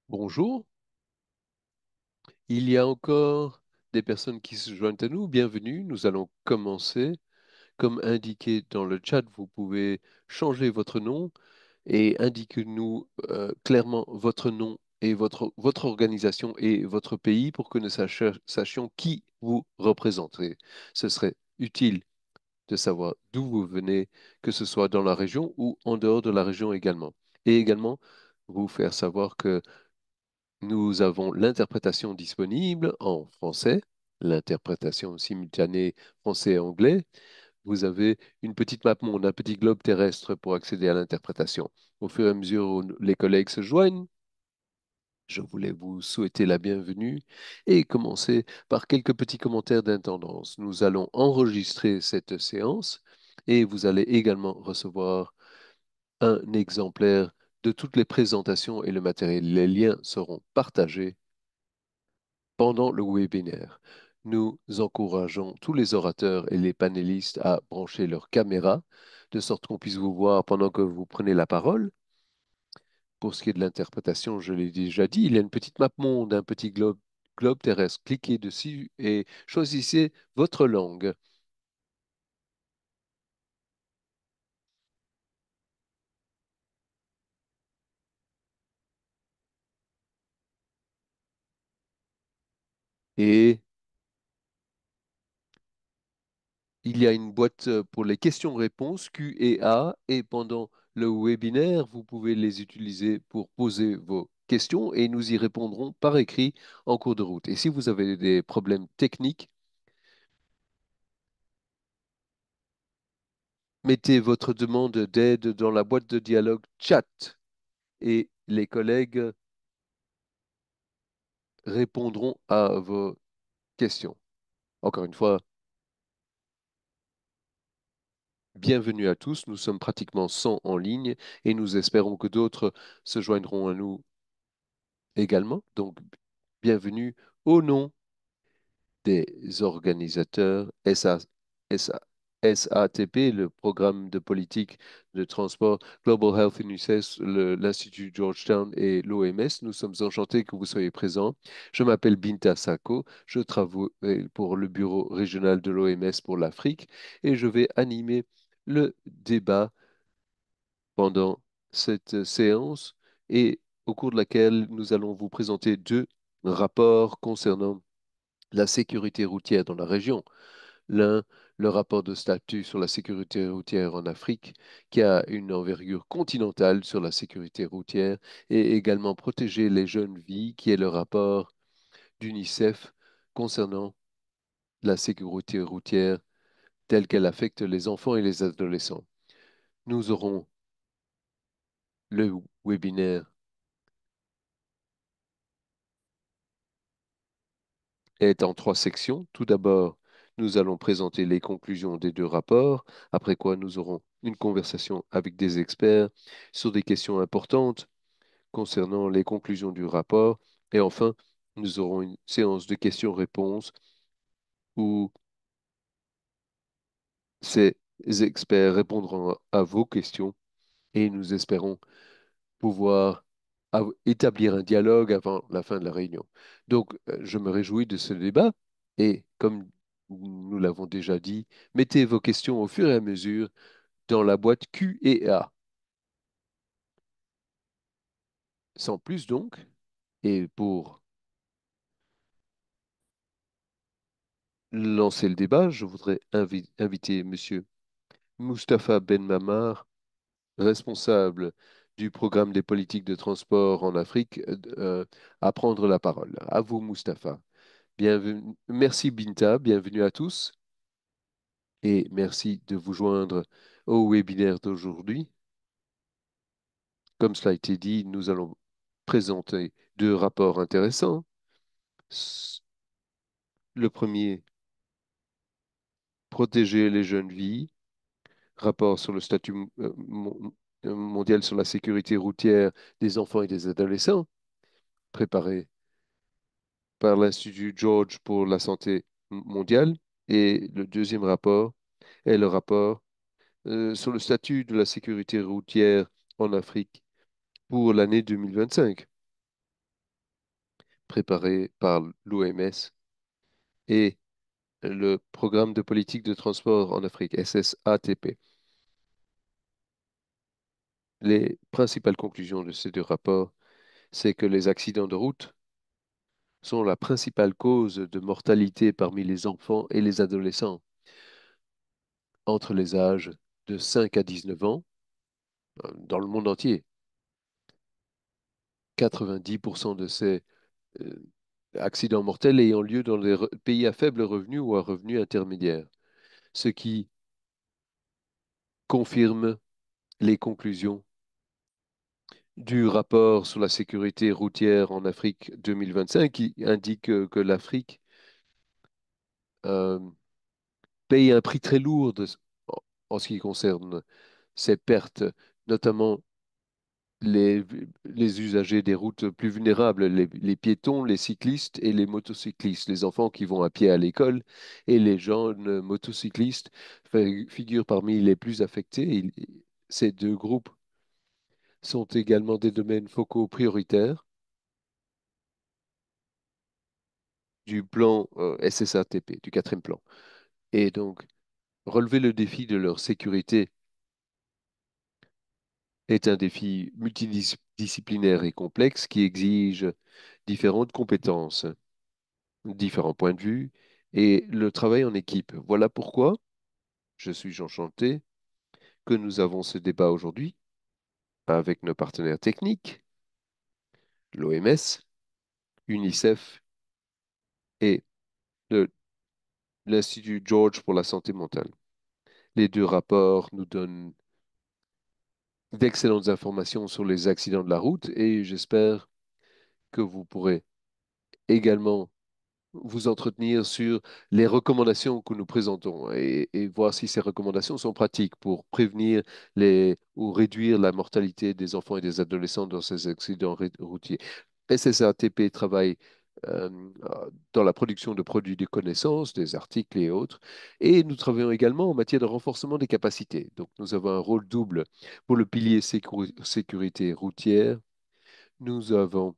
Bonjour, il y a encore des personnes qui se joignent à nous. Bienvenue, nous allons commencer. Comme indiqué dans le chat, vous pouvez changer votre nom et indiquez-nous clairement votre nom et votre organisation et votre pays pour que nous sachions qui vous représentez. Ce serait utile de savoir d'où vous venez, que ce soit dans la région ou en dehors de la région également. Et également, vous faire savoir que nous avons l'interprétation disponible en français, l'interprétation simultanée français-anglais. Vous avez une petite map monde, un petit globe terrestre pour accéder à l'interprétation. Au fur et à mesure où les collègues se joignent, je voulais vous souhaiter la bienvenue et commencer par quelques petits commentaires d'intendance. Nous allons enregistrer cette séance et vous allez également recevoir un exemplaire de toutes les présentations et le matériel. Les liens seront partagés pendant le webinaire. Nous encourageons tous les orateurs et les panélistes à brancher leur caméra, de sorte qu'on puisse vous voir pendant que vous prenez la parole. Pour ce qui est de l'interprétation, je l'ai déjà dit, il y a une petite map monde, un petit globe terrestre. Cliquez dessus et choisissez votre langue. Et il y a une boîte pour les questions-réponses Q et A, et pendant le webinaire, vous pouvez les utiliser pour poser vos questions et nous y répondrons par écrit en cours de route. Et si vous avez des problèmes techniques, mettez votre demande d'aide dans la boîte de dialogue chat et les collègues répondront à vos questions. Encore une fois, bienvenue à tous. Nous sommes pratiquement 100 en ligne et nous espérons que d'autres se joindront à nous également. Donc, bienvenue au nom des organisateurs SATP, le programme de politique de transport Global Health Initiative, l'Institut Georgetown et l'OMS. Nous sommes enchantés que vous soyez présents. Je m'appelle Binta Sako, je travaille pour le bureau régional de l'OMS pour l'Afrique et je vais animer le débat pendant cette séance et au cours de laquelle nous allons vous présenter deux rapports concernant la sécurité routière dans la région. L'un, le rapport de statut sur la sécurité routière en Afrique, qui a une envergure continentale sur la sécurité routière, et également protéger les jeunes vies, qui est le rapport d'UNICEF concernant la sécurité routière telle qu'elle affecte les enfants et les adolescents. Nous aurons le webinaire est en trois sections. Tout d'abord, nous allons présenter les conclusions des deux rapports, après quoi nous aurons une conversation avec des experts sur des questions importantes concernant les conclusions du rapport. Et enfin, nous aurons une séance de questions-réponses où ces experts répondront à vos questions et nous espérons pouvoir établir un dialogue avant la fin de la réunion. Donc, je me réjouis de ce débat et comme nous l'avons déjà dit, mettez vos questions au fur et à mesure dans la boîte Q et A. Sans plus donc, et pour lancer le débat, je voudrais inviter Monsieur Mustapha Ben Mamar, responsable du programme des politiques de transport en Afrique, à prendre la parole. À vous, Mustapha. Bienvenue. Merci Binta, bienvenue à tous et merci de vous joindre au webinaire d'aujourd'hui. Comme cela a été dit, nous allons présenter deux rapports intéressants. S- Le premier, protéger les jeunes vies, rapport sur le statut mondial sur la sécurité routière des enfants et des adolescents, préparé par l'Institut George pour la santé mondiale. Et le deuxième rapport est le rapport sur le statut de la sécurité routière en Afrique pour l'année 2025. préparé par l'OMS et le Programme de politique de transport en Afrique, SSATP. Les principales conclusions de ces deux rapports, c'est que les accidents de route sont la principale cause de mortalité parmi les enfants et les adolescents entre les âges de 5 à 19 ans dans le monde entier. 90% de ces euh, accidents mortels ayant lieu dans les pays à faible revenu ou à revenu intermédiaire, ce qui confirme les conclusions du rapport sur la sécurité routière en Afrique 2025 qui indique que l'Afrique euh, paye un prix très lourd en ce qui concerne ces pertes, notamment les, les usagers des routes plus vulnérables, les piétons, les cyclistes et les motocyclistes, les enfants qui vont à pied à l'école et les jeunes motocyclistes figurent parmi les plus affectés. Ces deux groupes sont également des domaines focaux prioritaires du plan SSATP, du quatrième plan. Et donc, relever le défi de leur sécurité est un défi multidisciplinaire et complexe qui exige différentes compétences, différents points de vue et le travail en équipe. Voilà pourquoi je suis enchanté que nous avons ce débat aujourd'hui avec nos partenaires techniques, l'OMS, UNICEF et le- l'Institut George pour la santé mentale. Les deux rapports nous donnent d'excellentes informations sur les accidents de la route et j'espère que vous pourrez également vous entretenir sur les recommandations que nous présentons et voir si ces recommandations sont pratiques pour prévenir ou réduire la mortalité des enfants et des adolescents dans ces accidents routiers. SSATP travaille euh, dans la production de produits de connaissances, des articles et autres, et nous travaillons également en matière de renforcement des capacités. Donc, nous avons un rôle double pour le pilier sécurité routière. Nous avons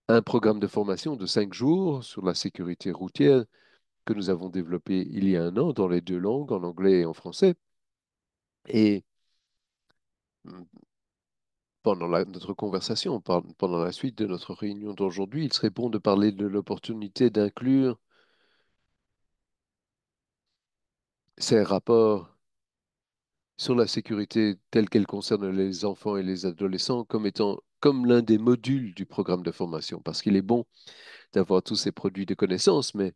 un programme de formation de 5 jours sur la sécurité routière que nous avons développé il y a un an dans les deux langues, en anglais et en français. Et mm, pendant notre conversation, pendant la suite de notre réunion d'aujourd'hui, il serait bon de parler de l'opportunité d'inclure ces rapports sur la sécurité telle qu'elle concerne les enfants et les adolescents comme étant comme l'un des modules du programme de formation, parce qu'il est bon d'avoir tous ces produits de connaissances, mais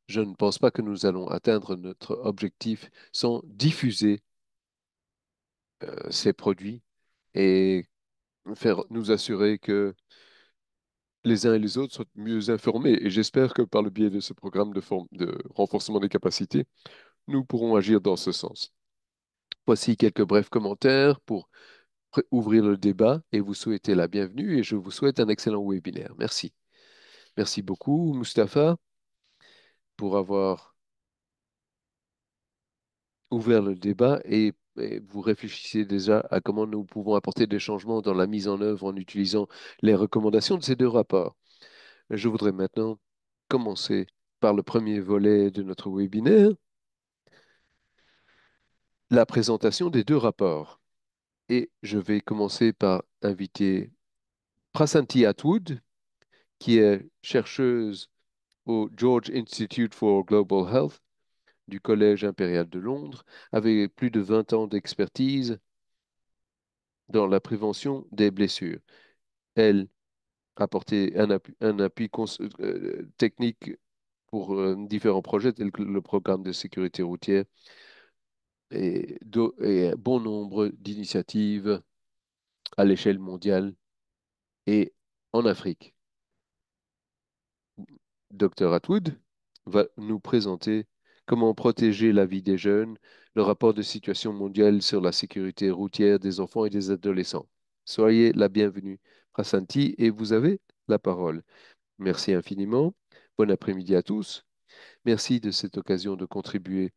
je ne pense pas que nous allons atteindre notre objectif sans diffuser ces produits et faire nous assurer que les uns et les autres soient mieux informés. Et j'espère que par le biais de ce programme de renforcement des capacités, nous pourrons agir dans ce sens. Voici quelques brefs commentaires pour ouvrir le débat et vous souhaiter la bienvenue et je vous souhaite un excellent webinaire. Merci. Merci beaucoup, Mustapha, pour avoir ouvert le débat et vous réfléchissez déjà à comment nous pouvons apporter des changements dans la mise en œuvre en utilisant les recommandations de ces deux rapports. Je voudrais maintenant commencer par le premier volet de notre webinaire, la présentation des deux rapports. Et je vais commencer par inviter Prasanthi Atwood, qui est chercheuse au George Institute for Global Health du Collège impérial de Londres, avec plus de 20 ans d'expertise dans la prévention des blessures. Elle a apporté un appui technique pour différents projets tels que le programme de sécurité routière et un bon nombre d'initiatives à l'échelle mondiale et en Afrique. Dr. Atwood va nous présenter comment protéger la vie des jeunes, le rapport de situation mondiale sur la sécurité routière des enfants et des adolescents. Soyez la bienvenue, Prasanthi, et vous avez la parole. Merci infiniment. Bon après-midi à tous. Merci de cette occasion de contribuer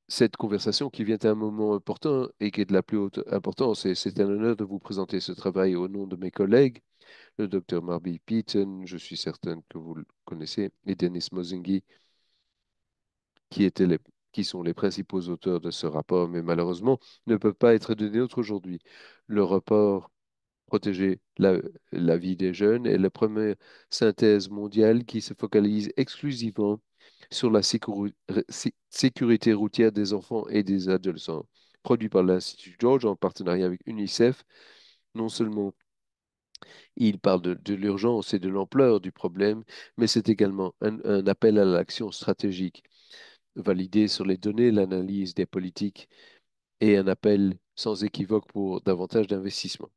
cette conversation qui vient à un moment important et qui est de la plus haute importance. Et c'est un honneur de vous présenter ce travail au nom de mes collègues, le docteur Marby Peaton, je suis certain que vous le connaissez, et Denis Mozingi, qui étaient les, qui sont les principaux auteurs de ce rapport, mais malheureusement ne peuvent pas être de nôtres aujourd'hui. Le rapport Protéger la vie des jeunes est la première synthèse mondiale qui se focalise exclusivement sur la sécurité routière des enfants et des adolescents. Produit par l'Institut George en partenariat avec UNICEF, non seulement il parle de l'urgence et de l'ampleur du problème, mais c'est également un appel à l'action stratégique validé sur les données, l'analyse des politiques et un appel sans équivoque pour davantage d'investissement.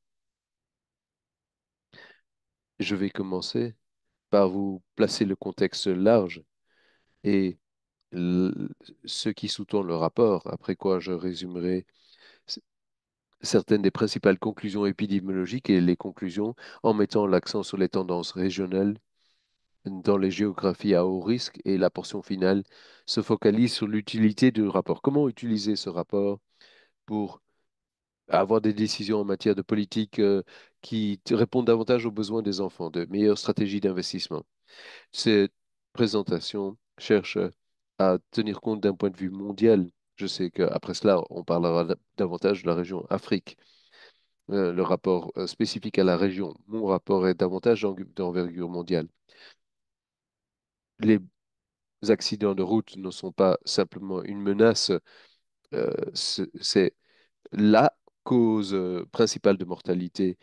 Je vais commencer par vous placer le contexte large et l- ce qui sous-tend le rapport, après quoi je résumerai c- certaines des principales conclusions épidémiologiques et les conclusions en mettant l'accent sur les tendances régionales dans les géographies à haut risque et la portion finale se focalise sur l'utilité du rapport. Comment utiliser ce rapport pour avoir des décisions en matière de politique qui répondent davantage aux besoins des enfants, de meilleures stratégies d'investissement. Cette présentation cherche à tenir compte d'un point de vue mondial. Je sais qu'après cela, on parlera davantage de la région Afrique. Le rapport spécifique à la région, mon rapport est davantage d'envergure mondiale. Les accidents de route ne sont pas simplement une menace, c'est la cause principale de mortalité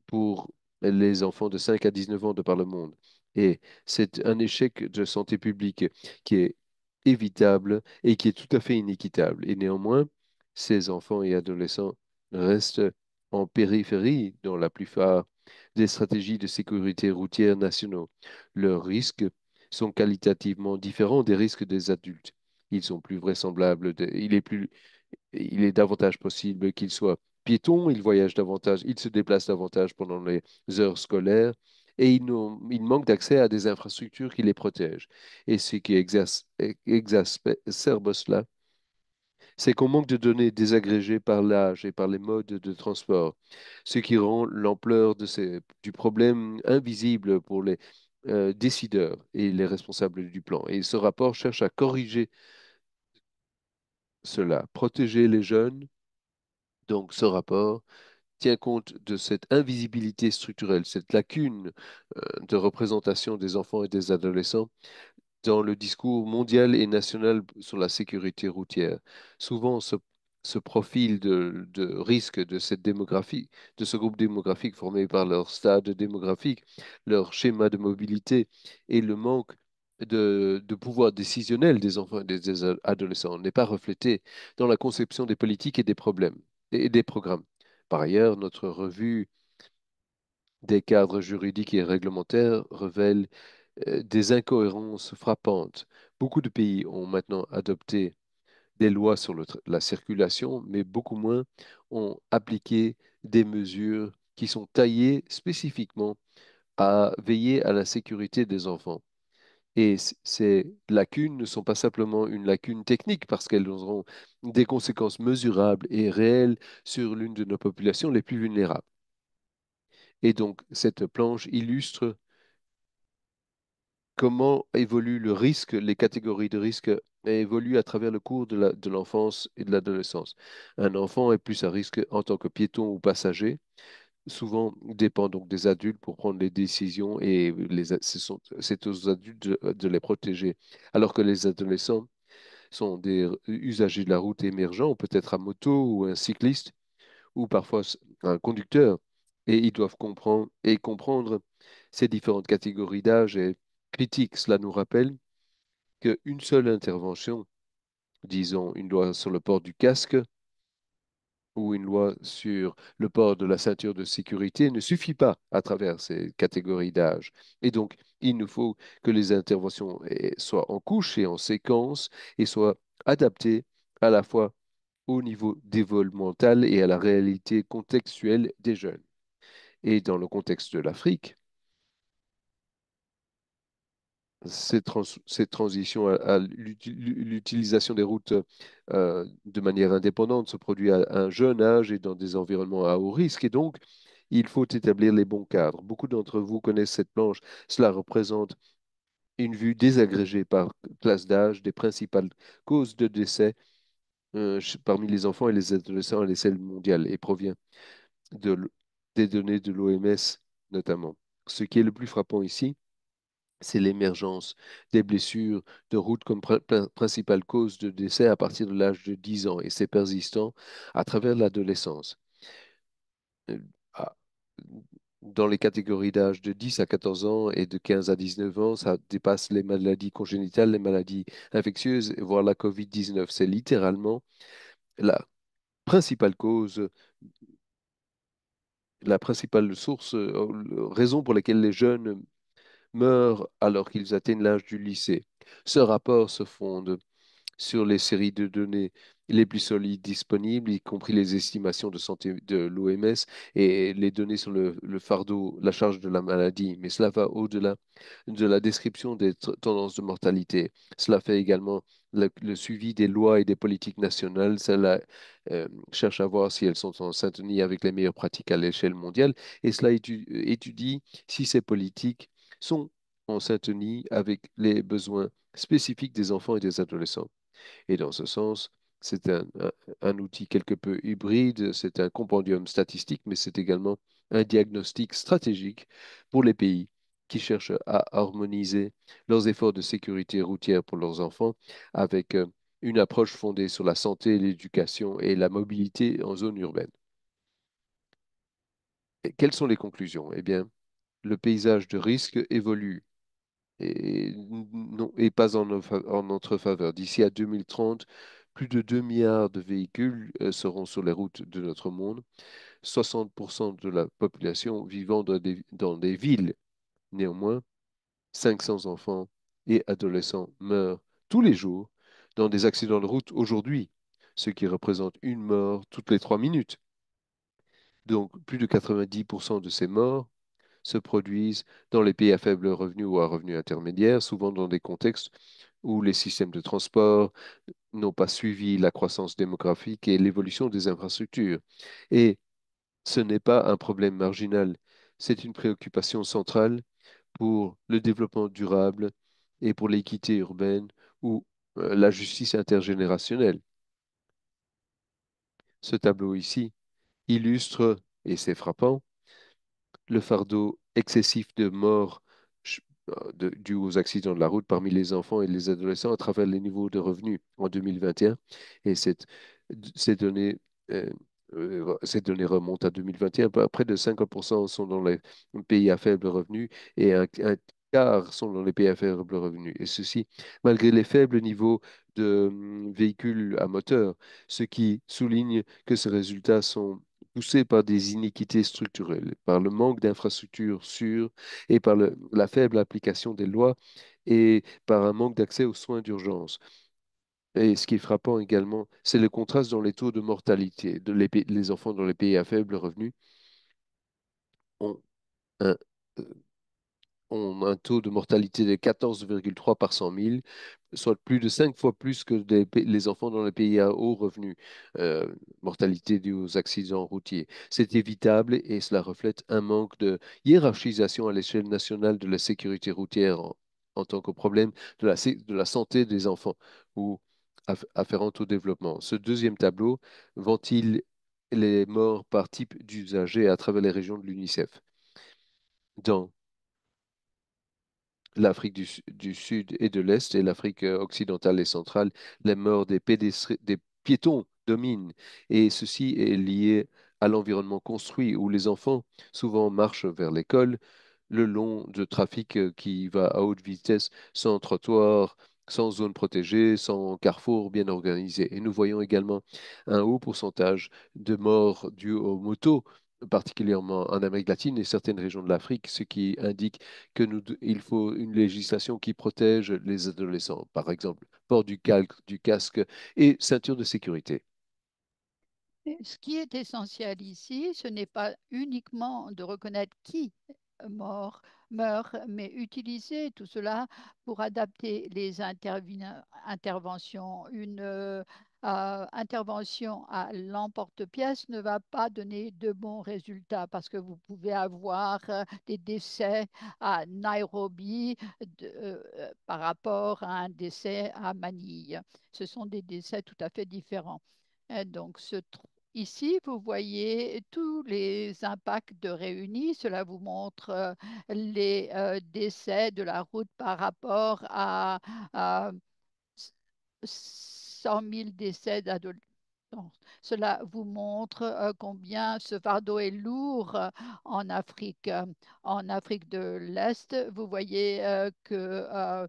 pour les enfants de 5 à 19 ans de par le monde. Et c'est un échec de santé publique qui est évitable et qui est tout à fait inéquitable. Et néanmoins, ces enfants et adolescents restent en périphérie dans la plupart des stratégies de sécurité routière nationaux. Leurs risques sont qualitativement différents des risques des adultes. Ils sont plus vraisemblables, il est davantage possible qu'il soit piéton, il voyage davantage, il se déplace davantage pendant les heures scolaires et il manque d'accès à des infrastructures qui les protègent. Et ce qui exacerbe cela, c'est qu'on manque de données désagrégées par l'âge et par les modes de transport, ce qui rend l'ampleur du problème invisible pour les décideurs et les responsables du plan. Et ce rapport cherche à corriger cela, protéger les jeunes. Donc, ce rapport tient compte de cette invisibilité structurelle, cette lacune de représentation des enfants et des adolescents dans le discours mondial et national sur la sécurité routière. Souvent, ce profil de risque de cette démographie, de ce groupe démographique formé par leur stade démographique, leur schéma de mobilité et le manque de pouvoir décisionnel des enfants et des adolescents n'est pas reflété dans la conception des politiques et des problèmes et des programmes. Par ailleurs, notre revue des cadres juridiques et réglementaires révèle des incohérences frappantes. Beaucoup de pays ont maintenant adopté des lois sur la circulation, mais beaucoup moins ont appliqué des mesures qui sont taillées spécifiquement à veiller à la sécurité des enfants. Et ces lacunes ne sont pas simplement une lacune technique parce qu'elles auront des conséquences mesurables et réelles sur l'une de nos populations les plus vulnérables. Et donc, cette planche illustre comment évolue le risque, les catégories de risque évoluent à travers le cours de l'enfance et de l'adolescence. Un enfant est plus à risque en tant que piéton ou passager, souvent dépend donc des adultes pour prendre les décisions et c'est aux adultes de les protéger. Alors que les adolescents sont des usagers de la route émergents, peut-être à moto ou un cycliste ou parfois un conducteur, et ils doivent comprendre ces différentes catégories d'âge et critique. Cela nous rappelle qu'une seule intervention, disons une loi sur le port du casque ou une loi sur le port de la ceinture de sécurité, ne suffit pas à travers ces catégories d'âge. Et donc, il nous faut que les interventions soient en couche et en séquence et soient adaptées à la fois au niveau développemental et à la réalité contextuelle des jeunes. Et dans le contexte de l'Afrique, cette transition à l'utilisation des routes de manière indépendante se produit à un jeune âge et dans des environnements à haut risque. Et donc, il faut établir les bons cadres. Beaucoup d'entre vous connaissent cette planche. Cela représente une vue désagrégée par classe d'âge des principales causes de décès parmi les enfants et les adolescents à l'échelle mondiale et provient de des données de l'OMS notamment. Ce qui est le plus frappant ici, c'est l'émergence des blessures de route comme principale cause de décès à partir de l'âge de 10 ans et c'est persistant à travers l'adolescence. Euh, à- Dans les catégories d'âge de 10 à 14 ans et de 15 à 19 ans, ça dépasse les maladies congénitales, les maladies infectieuses, voire la COVID-19. C'est littéralement la principale cause, la principale source, raison pour laquelle les jeunes meurent alors qu'ils atteignent l'âge du lycée. Ce rapport se fonde sur les séries de données les plus solides disponibles, y compris les estimations de santé de l'OMS et les données sur le fardeau, la charge de la maladie. Mais cela va au-delà de la description des tendances de mortalité. Cela fait également le suivi des lois et des politiques nationales. Cela cherche à voir si elles sont en syntonie avec les meilleures pratiques à l'échelle mondiale. Et cela étudie si ces politiques sont en syntonie avec les besoins spécifiques des enfants et des adolescents. Et dans ce sens, c'est un outil quelque peu hybride, c'est un compendium statistique, mais c'est également un diagnostic stratégique pour les pays qui cherchent à harmoniser leurs efforts de sécurité routière pour leurs enfants avec une approche fondée sur la santé, l'éducation et la mobilité en zone urbaine. Et quelles sont les conclusions? Eh bien, le paysage de risque évolue et, non, et pas en notre faveur. D'ici à 2030, plus de 2 milliards de véhicules seront sur les routes de notre monde, 60% de la population vivant dans des villes. Néanmoins, 500 enfants et adolescents meurent tous les jours dans des accidents de route aujourd'hui, ce qui représente une mort toutes les 3 minutes. Donc, plus de 90% de ces morts se produisent dans les pays à faible revenu ou à revenu intermédiaire, souvent dans des contextes où les systèmes de transport n'ont pas suivi la croissance démographique et l'évolution des infrastructures. Et ce n'est pas un problème marginal, c'est une préoccupation centrale pour le développement durable et pour l'équité urbaine ou la justice intergénérationnelle. Ce tableau ici illustre, et c'est frappant, le fardeau excessif de morts ch- dû aux accidents de la route parmi les enfants et les adolescents à travers les niveaux de revenus en 2021. Et ces données, euh, ces données remontent à 2021. Près de 50% sont dans les pays à faible revenu et un quart sont dans les pays à faible revenu. Et ceci, malgré les faibles niveaux de véhicules à moteur, ce qui souligne que ces résultats sont poussés par des iniquités structurelles, par le manque d'infrastructures sûres et par la faible application des lois et par un manque d'accès aux soins d'urgence. Et ce qui est frappant également, c'est le contraste dans les taux de mortalité. Les enfants dans les pays à faible revenu ont un, ont un taux de mortalité de 14,3 par 100 000, soit plus de 5 fois plus que les enfants dans les pays à haut revenu, euh, mortalité due aux accidents routiers. C'est évitable et cela reflète un manque de hiérarchisation à l'échelle nationale de la sécurité routière en tant que problème de la santé des enfants ou afférente au développement. Ce deuxième tableau ventile les morts par type d'usager à travers les régions de l'UNICEF. Dans l'Afrique du Sud et de l'Est et l'Afrique occidentale et centrale, les morts des piétons dominent. Et ceci est lié à l'environnement construit où les enfants souvent marchent vers l'école le long de trafic qui va à haute vitesse, sans trottoir, sans zone protégée, sans carrefour bien organisé. Et nous voyons également un haut pourcentage de morts dues aux motos, particulièrement en Amérique latine et certaines régions de l'Afrique, ce qui indique que il faut une législation qui protège les adolescents, par exemple, port du casque et ceinture de sécurité. Et ce qui est essentiel ici, ce n'est pas uniquement de reconnaître qui mort, meurt, mais utiliser tout cela pour adapter les interventions. Une intervention à l'emporte-pièce ne va pas donner de bons résultats parce que vous pouvez avoir des décès à Nairobi par rapport à un décès à Manille. Ce sont des décès tout à fait différents. Donc, ici, vous voyez tous les impacts de Réunis. Cela vous montre les décès de la route par rapport à 100 000 décès d'adolescents. Cela vous montre combien ce fardeau est lourd en Afrique. En Afrique de l'Est, vous voyez que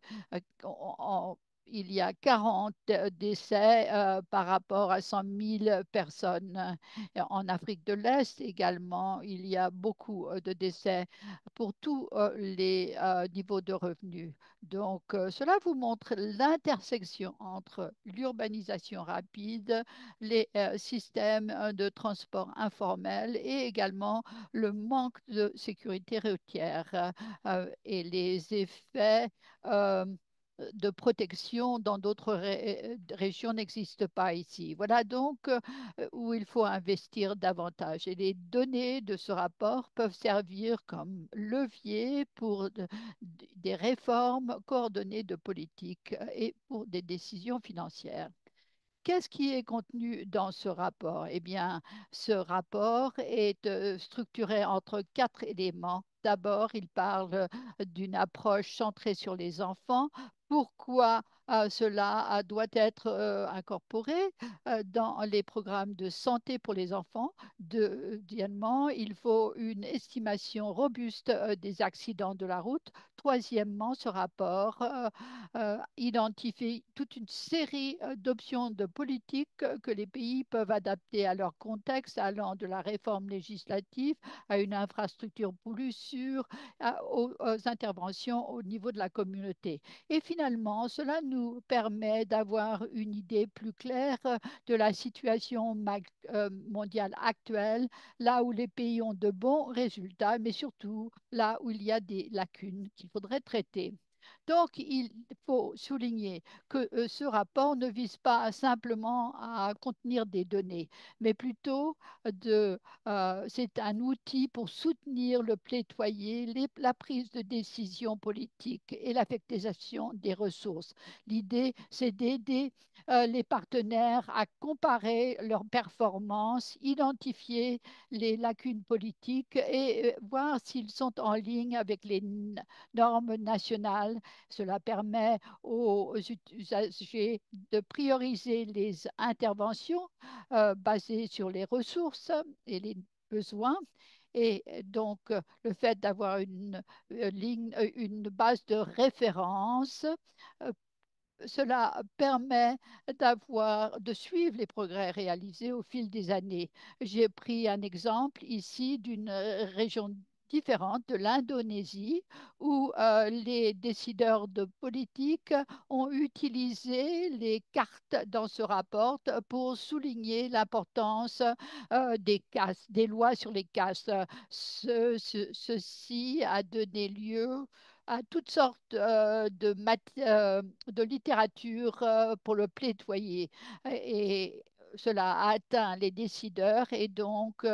il y a 40 décès par rapport à 100 000 personnes. Et en Afrique de l'Est également, il y a beaucoup de décès pour tous les niveaux de revenus. Donc, cela vous montre l'intersection entre l'urbanisation rapide, les systèmes de transport informel et également le manque de sécurité routière et les effets euh, de protection dans d'autres régions n'existent pas ici. Voilà donc où il faut investir davantage. Et les données de ce rapport peuvent servir comme levier pour des réformes coordonnées de politique et pour des décisions financières. Qu'est-ce qui est contenu dans ce rapport? Eh bien, ce rapport est structuré entre quatre éléments. D'abord, il parle d'une approche centrée sur les enfants. Pourquoi cela doit être incorporé dans les programmes de santé pour les enfants? Deuxièmement, il faut une estimation robuste des accidents de la route. Troisièmement, ce rapport identifie toute une série d'options de politique que les pays peuvent adapter à leur contexte, allant de la réforme législative à une infrastructure plus sûre, aux interventions au niveau de la communauté. Et finalement, cela nous permet d'avoir une idée plus claire de la situation mondiale actuelle, là où les pays ont de bons résultats, mais surtout là où il y a des lacunes qu'il faudrait traiter. Donc, il faut souligner que ce rapport ne vise pas simplement à contenir des données, mais plutôt c'est un outil pour soutenir le plaidoyer, la prise de décision politique et l'affectation des ressources. L'idée, c'est d'aider les partenaires à comparer leurs performances, identifier les lacunes politiques et voir s'ils sont en ligne avec les normes nationales. Cela permet aux usagers de prioriser les interventions basées sur les ressources et les besoins. Et donc, le fait d'avoir une base de référence, euh, cela permet de suivre les progrès réalisés au fil des années. J'ai pris un exemple ici d'une région différente de l'Indonésie où les décideurs de politique ont utilisé les cartes dans ce rapport pour souligner l'importance des castes, des lois sur les castes. Ceci a donné lieu à toutes sortes de littérature pour le plaidoyer. Et cela a atteint les décideurs et donc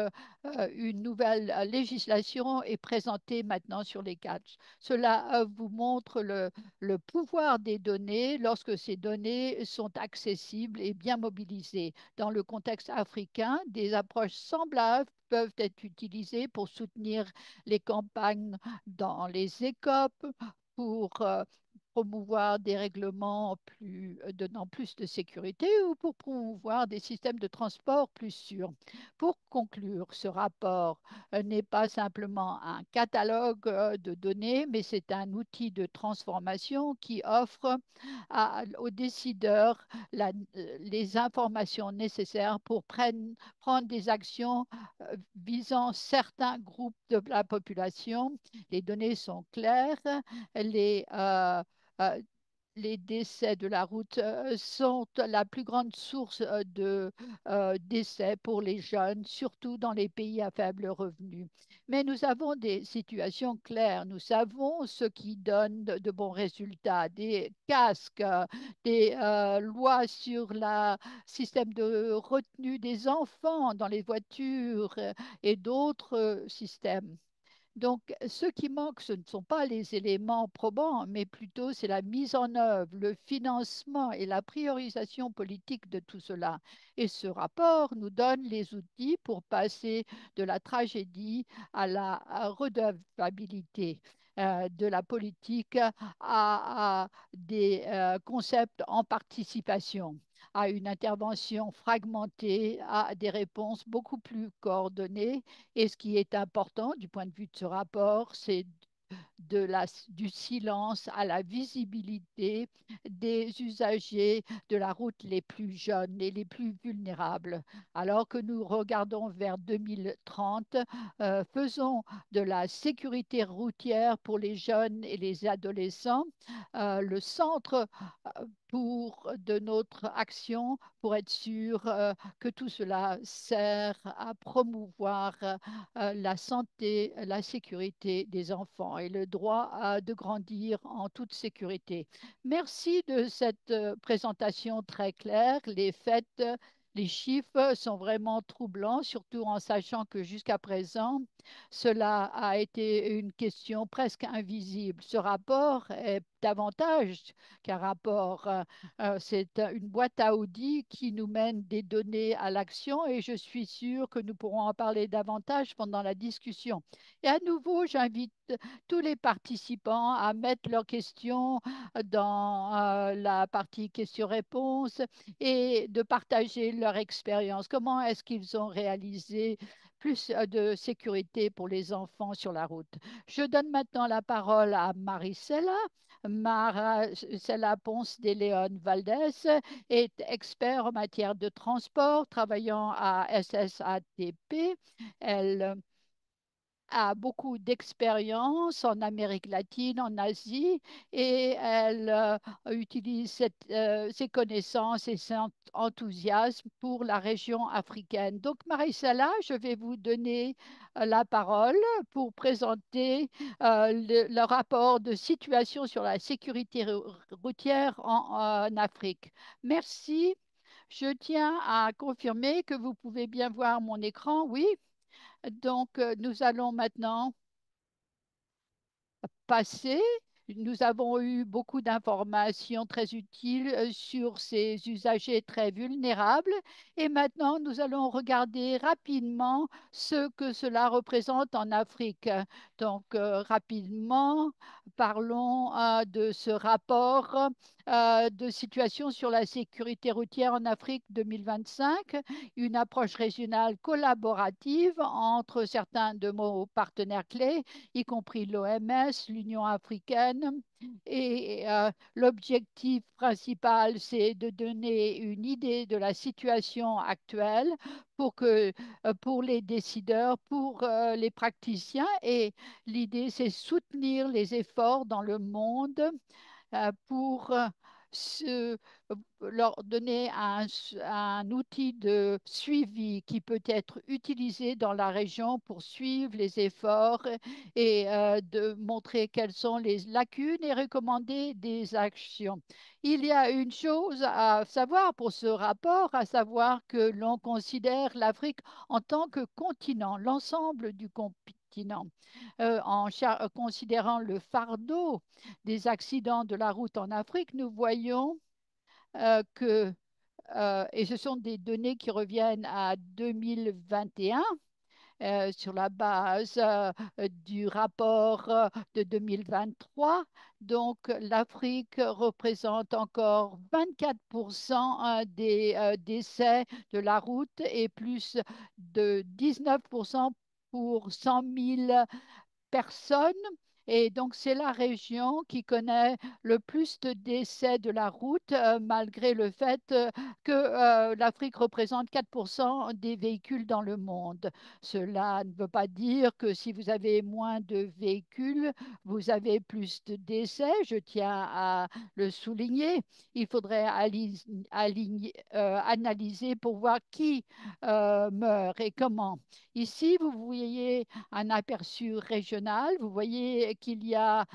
une nouvelle législation est présentée maintenant sur les catchs. Cela vous montre le pouvoir des données lorsque ces données sont accessibles et bien mobilisées. Dans le contexte africain, des approches semblables peuvent être utilisées pour soutenir les campagnes dans les écopes, pour promouvoir des règlements donnant plus de sécurité ou pour promouvoir des systèmes de transport plus sûrs. Pour conclure, ce rapport n'est pas simplement un catalogue de données, mais c'est un outil de transformation qui offre aux décideurs les informations nécessaires pour prendre des actions visant certains groupes de la population. Les données sont claires, les, euh, les décès de la route sont la plus grande source de décès pour les jeunes, surtout dans les pays à faible revenu. Mais nous avons des situations claires. Nous savons ce qui donne de bons résultats, des casques, des lois sur le système de retenue des enfants dans les voitures et d'autres systèmes. Donc, ce qui manque, ce ne sont pas les éléments probants, mais plutôt c'est la mise en œuvre, le financement et la priorisation politique de tout cela. Et ce rapport nous donne les outils pour passer de la tragédie à la redevabilité de la politique à des concepts en participation, à une intervention fragmentée, à des réponses beaucoup plus coordonnées. Et ce qui est important du point de vue de ce rapport, c'est du silence à la visibilité des usagers de la route les plus jeunes et les plus vulnérables. Alors que nous regardons vers 2030, faisons de la sécurité routière pour les jeunes et les adolescents le centre de notre action pour être sûr que tout cela sert à promouvoir la santé, la sécurité des enfants et le droit de grandir en toute sécurité. Merci de cette présentation très claire. Les faits, les chiffres sont vraiment troublants, surtout en sachant que jusqu'à présent, cela a été une question presque invisible. Ce rapport est davantage qu'un rapport. C'est une boîte à outils qui nous mène des données à l'action et je suis sûre que nous pourrons en parler davantage pendant la discussion. Et à nouveau, j'invite tous les participants à mettre leurs questions dans la partie questions-réponses et de partager leur expérience. Comment est-ce qu'ils ont réalisé plus de sécurité pour les enfants sur la route? Je donne maintenant la parole à Maricela. Marcela Ponce de Leon Valdez est expert en matière de transport, travaillant à SSATP. Elle a beaucoup d'expérience en Amérique latine, en Asie, et elle utilise ses connaissances et son enthousiasme pour la région africaine. Donc, Marisela, je vais vous donner la parole pour présenter le rapport de situation sur la sécurité routière en Afrique. Merci. Je tiens à confirmer que vous pouvez bien voir mon écran. Oui. Donc, nous allons maintenant passé, nous avons eu beaucoup d'informations très utiles sur ces usagers très vulnérables et maintenant nous allons regarder rapidement ce que cela représente en Afrique. Donc rapidement, parlons de ce rapport de situation sur la sécurité routière en Afrique 2025, une approche régionale collaborative entre certains de nos partenaires clés y compris l'OMS, l'Union africaine. Et l'objectif principal, c'est de donner une idée de la situation actuelle pour les décideurs, pour les praticiens. Et l'idée, c'est soutenir les efforts dans le monde pour se, leur donner un outil de suivi qui peut être utilisé dans la région pour suivre les efforts et de montrer quelles sont les lacunes et recommander des actions. Il y a une chose à savoir pour ce rapport, à savoir que l'on considère l'Afrique en tant que continent, l'ensemble du continent, considérant le fardeau des accidents de la route en Afrique, nous voyons que, et ce sont des données qui reviennent à 2021, sur la base du rapport de 2023. Donc, l'Afrique représente encore 24% des décès de la route et plus de 19% pour 100 000 personnes Et donc, c'est la région qui connaît le plus de décès de la route, malgré le fait que l'Afrique représente 4% des véhicules dans le monde. Cela ne veut pas dire que si vous avez moins de véhicules, vous avez plus de décès. Je tiens à le souligner. Il faudrait analyser pour voir qui meurt et comment. Ici, vous voyez un aperçu régional. Vous voyez qu'il y a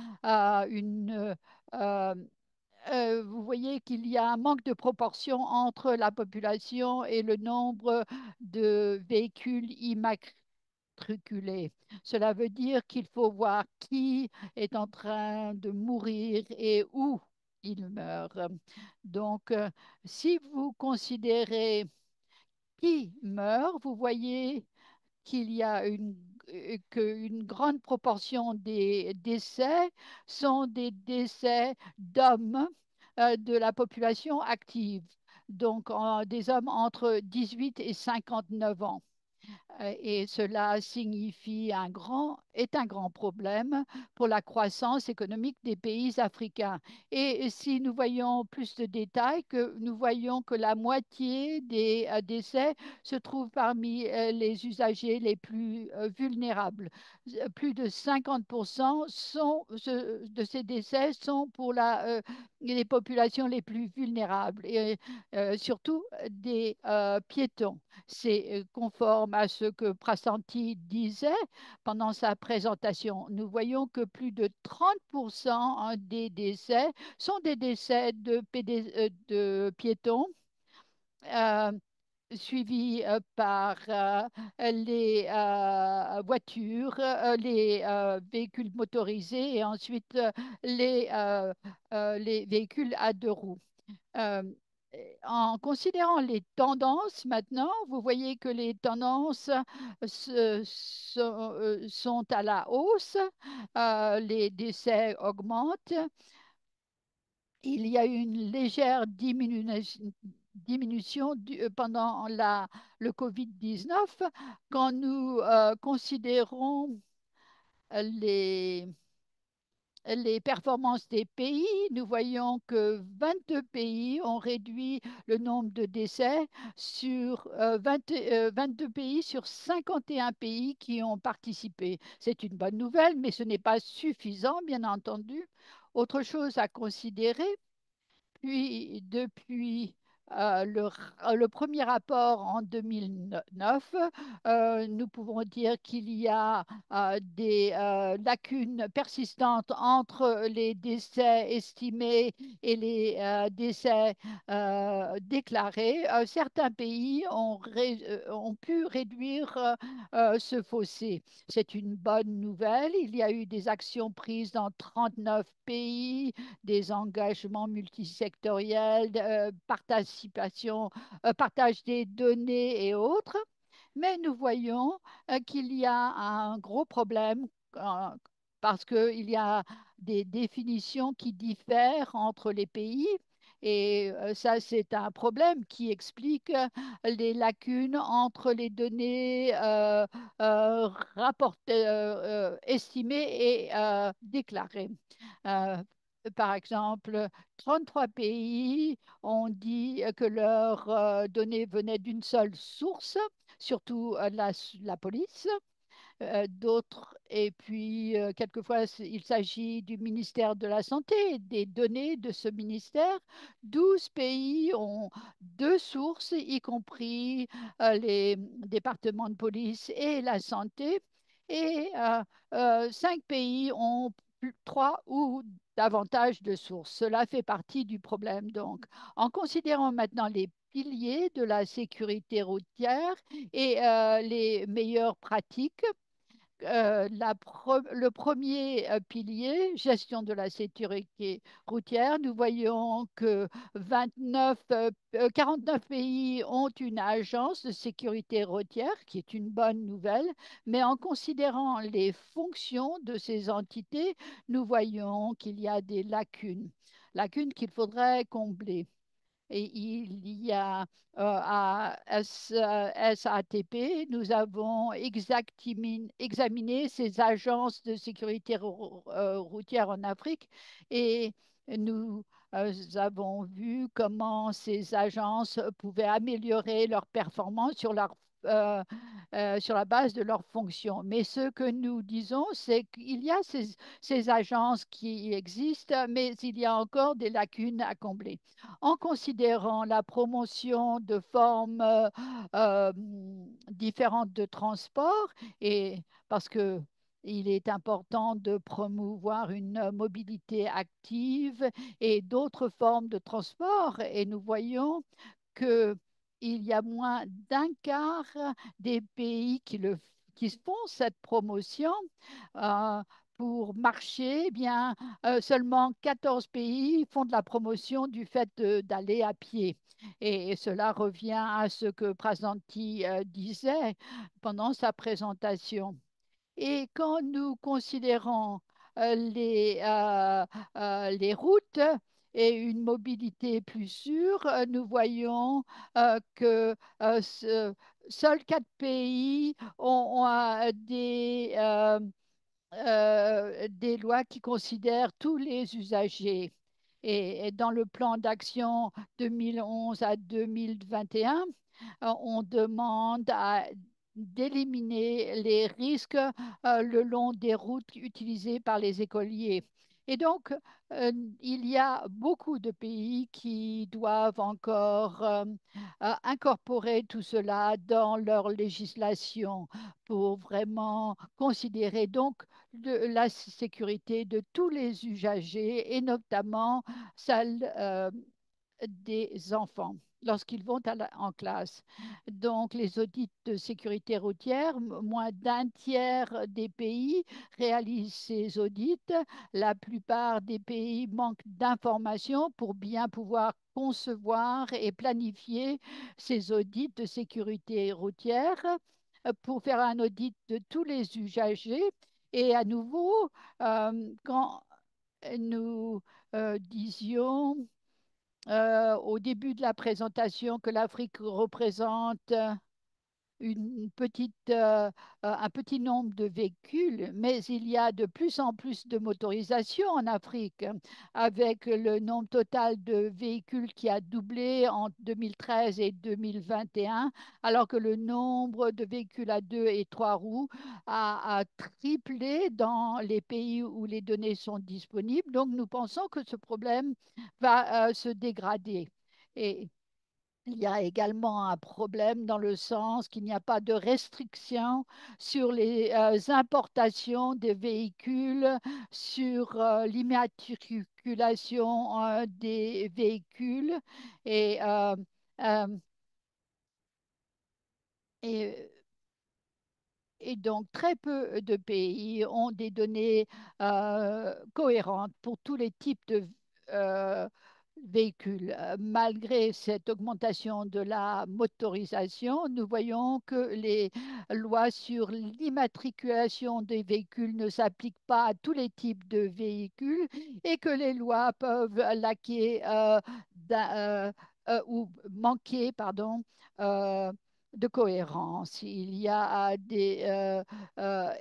euh, vous voyez qu'il y a un manque de proportion entre la population et le nombre de véhicules immatriculés. Cela veut dire qu'il faut voir qui est en train de mourir et où il meurt. Donc, si vous considérez qui meurt, vous voyez qu'il y a qu'une grande proportion des décès sont des décès d'hommes de la population active, donc des hommes entre 18 et 59 ans. Et cela signifie est un grand problème pour la croissance économique des pays africains. Et si nous voyons plus de détails, que nous voyons que la moitié des décès se trouvent parmi les usagers les plus vulnérables. Plus de 50% de ces décès sont pour les populations les plus vulnérables, et surtout des piétons. C'est conforme à ce que Prasanti disait pendant sa présentation. Nous voyons que plus de 30% des décès sont des décès de piétons, euh, suivis par les voitures, les véhicules motorisés et ensuite les véhicules à deux roues. Euh, En considérant les tendances maintenant, vous voyez que les tendances sont à la hausse, les décès augmentent, il y a une légère diminution pendant le Covid-19. Quand nous considérons les les performances des pays, nous voyons que 22 pays ont réduit le nombre de décès sur 22 pays sur 51 pays qui ont participé. C'est une bonne nouvelle, mais ce n'est pas suffisant, bien entendu. Autre chose à considérer, puis, depuis le premier rapport en 2009, nous pouvons dire qu'il y a des lacunes persistantes entre les décès estimés et les décès déclarés. Certains pays ont pu réduire ce fossé. C'est une bonne nouvelle. Il y a eu des actions prises dans 39 pays, des engagements multisectoriels, participation, partage des données et autres. Mais nous voyons qu'il y a un gros problème euh, parce qu'il y a des définitions qui diffèrent entre les pays. Et ça, c'est un problème qui explique les lacunes entre les données estimées et déclarées. Euh, Par exemple, 33 pays ont dit que leurs données venaient d'une seule source, surtout la police. D'autres, et puis quelquefois il s'agit du ministère de la Santé, des données de ce ministère. 12 pays ont deux sources, y compris les départements de police et la santé, et 5 pays ont trois ou davantage de sources. Cela fait partie du problème. Donc, en considérant maintenant les piliers de la sécurité routière et les meilleures pratiques, le premier pilier, gestion de la sécurité routière, nous voyons que 49 pays ont une agence de sécurité routière, qui est une bonne nouvelle, mais en considérant les fonctions de ces entités, nous voyons qu'il y a des lacunes, lacunes qu'il faudrait combler. Et il y a à SATP, nous avons examiné ces agences de sécurité routière en Afrique et nous avons vu comment ces agences pouvaient améliorer leurs performances euh, sur la base de leurs fonctions. Mais ce que nous disons, c'est qu'il y a ces agences qui existent, mais il y a encore des lacunes à combler. En considérant la promotion de formes euh, différentes de transport, et parce que il est important de promouvoir une mobilité active et d'autres formes de transport. Et nous voyons que il y a moins d'un quart des pays qui font cette promotion euh, pour marcher. Eh bien, seulement 14 pays font de la promotion du fait d'aller à pied. Et cela revient à ce que Prasanti disait pendant sa présentation. Et quand nous considérons les routes et une mobilité plus sûre, nous voyons que seuls 4 pays ont des lois qui considèrent tous les usagers. Et dans le plan d'action 2011 à 2021, on demande d'éliminer les risques le long des routes utilisées par les écoliers. Et donc, euh, il y a beaucoup de pays qui doivent encore incorporer tout cela dans leur législation pour vraiment considérer donc la sécurité de tous les usagers et notamment celle des enfants lorsqu'ils vont en classe. Donc, les audits de sécurité routière, moins d'un tiers des pays réalisent ces audits. La plupart des pays manquent d'informations pour bien pouvoir concevoir et planifier ces audits de sécurité routière pour faire un audit de tous les usagers. Et à nouveau, quand nous disions au début de la présentation que l'Afrique représente un petit nombre de véhicules, mais il y a de plus en plus de motorisation en Afrique, avec le nombre total de véhicules qui a doublé entre 2013 et 2021, alors que le nombre de véhicules à 2 et 3 roues a triplé dans les pays où les données sont disponibles. Donc, nous pensons que ce problème va se dégrader. Et il y a également un problème dans le sens qu'il n'y a pas de restriction sur les importations des véhicules, sur l'immatriculation des véhicules et, euh, euh, et Et donc, très peu de pays ont des données cohérentes pour tous les types de euh, véhicules. Malgré cette augmentation de la motorisation, nous voyons que les lois sur l'immatriculation des véhicules ne s'appliquent pas à tous les types de véhicules et que les lois peuvent laquer ou manquer, pardon, euh, de cohérence. Il y a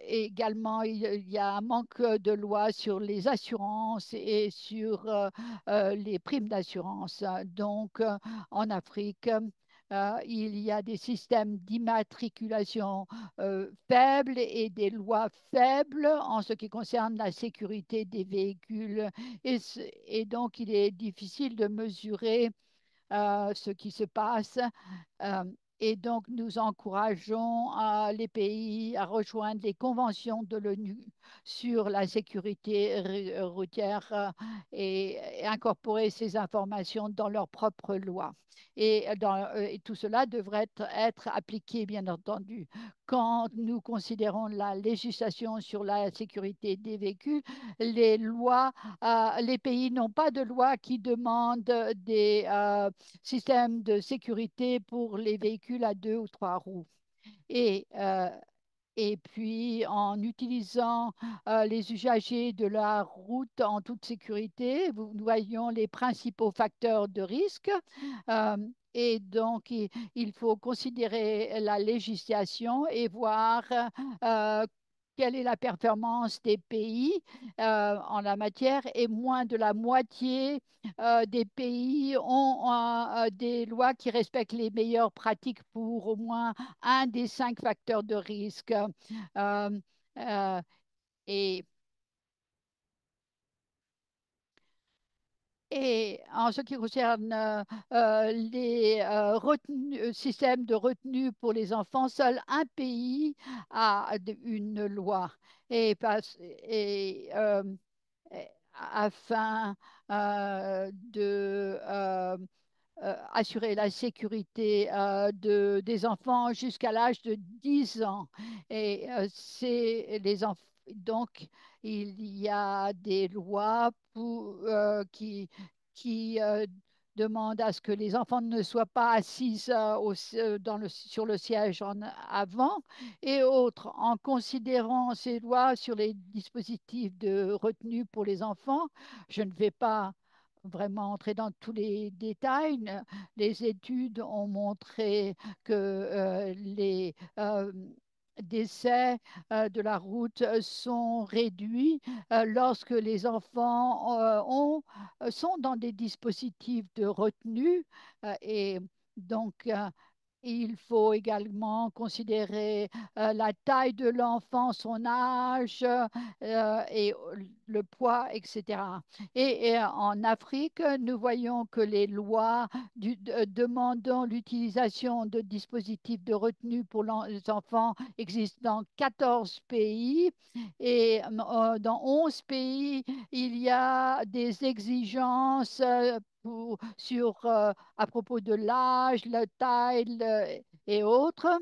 également il y a un manque de loi sur les assurances et sur les primes d'assurance. Donc, en Afrique, il y a des systèmes d'immatriculation faibles et des lois faibles en ce qui concerne la sécurité des véhicules. Et donc, il est difficile de mesurer ce qui se passe. Euh, et donc, nous encourageons les pays à rejoindre les conventions de l'ONU sur la sécurité routière et incorporer ces informations dans leurs propres lois. Et tout cela devrait être appliqué, bien entendu. Quand nous considérons la législation sur la sécurité des véhicules, les pays n'ont pas de loi qui demande des systèmes de sécurité pour les véhicules à 2 ou 3 roues. Et et puis en utilisant les usagers de la route en toute sécurité, nous voyons les principaux facteurs de risque. Euh, et donc, il faut considérer la législation et voir euh, quelle est la performance des pays en la matière. Et moins de la moitié des pays ont des lois qui respectent les meilleures pratiques pour au moins un des cinq facteurs de risque. Euh, euh, et, et en ce qui concerne les systèmes de retenue pour les enfants, seul un pays a une loi. Et, et, afin de assurer la sécurité des enfants jusqu'à l'âge de 10 ans. Et c'est les enfants. Donc, il y a des lois qui demandent à ce que les enfants ne soient pas assis sur le siège en avant et autres. En considérant ces lois sur les dispositifs de retenue pour les enfants, je ne vais pas vraiment entrer dans tous les détails. Les études ont montré que les décès de la route sont réduits lorsque les enfants sont dans des dispositifs de retenue et donc il faut également considérer la taille de l'enfant, son âge et le poids, etc. Et en Afrique, nous voyons que les lois demandant l'utilisation de dispositifs de retenue pour les enfants existent dans 14 pays et dans 11 pays, il y a des exigences à propos de l'âge, la taille et autres.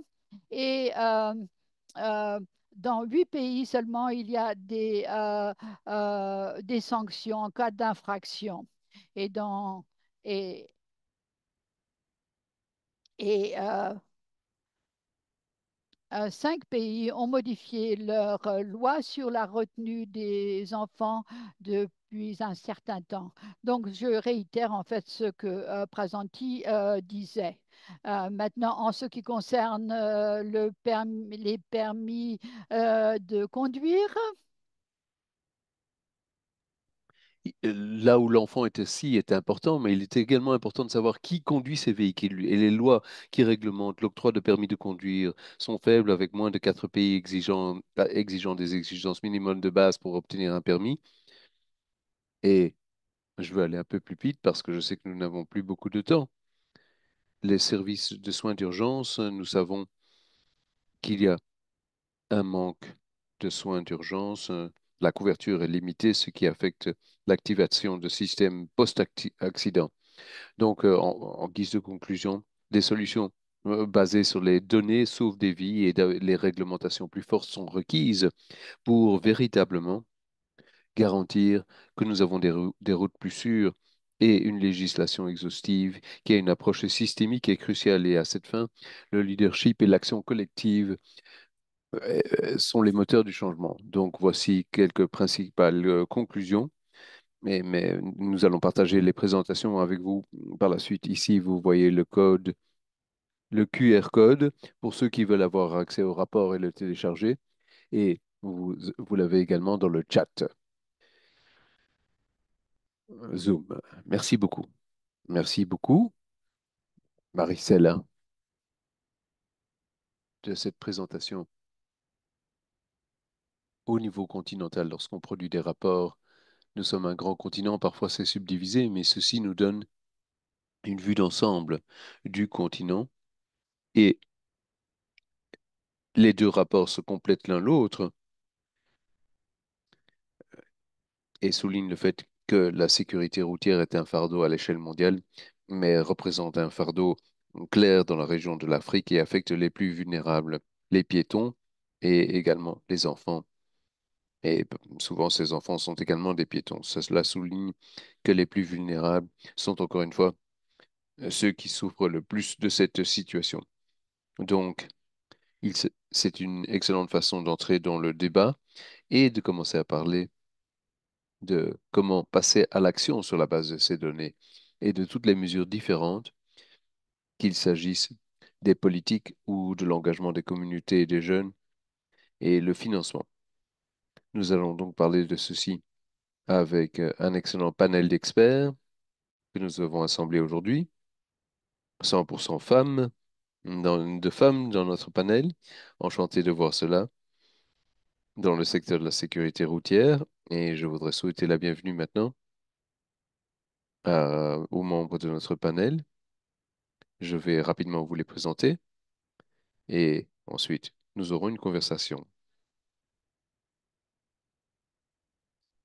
Et euh, dans 8 pays seulement, il y a des sanctions en cas d'infraction. Et dans et, et 5 pays ont modifié leur loi sur la retenue des enfants depuis un certain temps. Donc, je réitère en fait ce que Prasanti disait. Maintenant, en ce qui concerne les permis de conduire, Là où l'enfant est assis est important, mais il est également important de savoir qui conduit ces véhicules. Et les lois qui réglementent l'octroi de permis de conduire sont faibles, avec moins de 4 pays exigeant des exigences minimum de base pour obtenir un permis. Et je veux aller un peu plus vite parce que je sais que nous n'avons plus beaucoup de temps. Les services de soins d'urgence, nous savons qu'il y a un manque de soins d'urgence. La couverture est limitée, ce qui affecte l'activation de systèmes post-accident. Donc, en guise de conclusion, des solutions basées sur les données sauvent des vies et les réglementations plus fortes sont requises pour véritablement garantir que nous avons des routes plus sûres et une législation exhaustive qui a une approche systémique et cruciale. Et à cette fin, le leadership et l'action collective sont les moteurs du changement. Donc, voici quelques principales conclusions. Mais nous allons partager les présentations avec vous par la suite. Ici, vous voyez le code, le QR code pour ceux qui veulent avoir accès au rapport et le télécharger. Et vous l'avez également dans le chat Zoom. Merci beaucoup. Merci beaucoup, Maricela, de cette présentation au niveau continental. Lorsqu'on produit des rapports, nous sommes un grand continent, parfois c'est subdivisé, mais ceci nous donne une vue d'ensemble du continent et les deux rapports se complètent l'un l'autre et soulignent le fait que la sécurité routière est un fardeau à l'échelle mondiale, mais représente un fardeau clair dans la région de l'Afrique et affecte les plus vulnérables, les piétons et également les enfants. Et souvent, ces enfants sont également des piétons. Cela souligne que les plus vulnérables sont encore une fois ceux qui souffrent le plus de cette situation. Donc, il c'est une excellente façon d'entrer dans le débat et de commencer à parler de comment passer à l'action sur la base de ces données et de toutes les mesures différentes, qu'il s'agisse des politiques ou de l'engagement des communautés et des jeunes et le financement. Nous allons donc parler de ceci avec un excellent panel d'experts que nous avons assemblé aujourd'hui, 100% femmes, de femmes dans notre panel. Enchanté de voir cela dans le secteur de la sécurité routière et je voudrais souhaiter la bienvenue maintenant aux membres de notre panel. Je vais rapidement vous les présenter et ensuite nous aurons une conversation.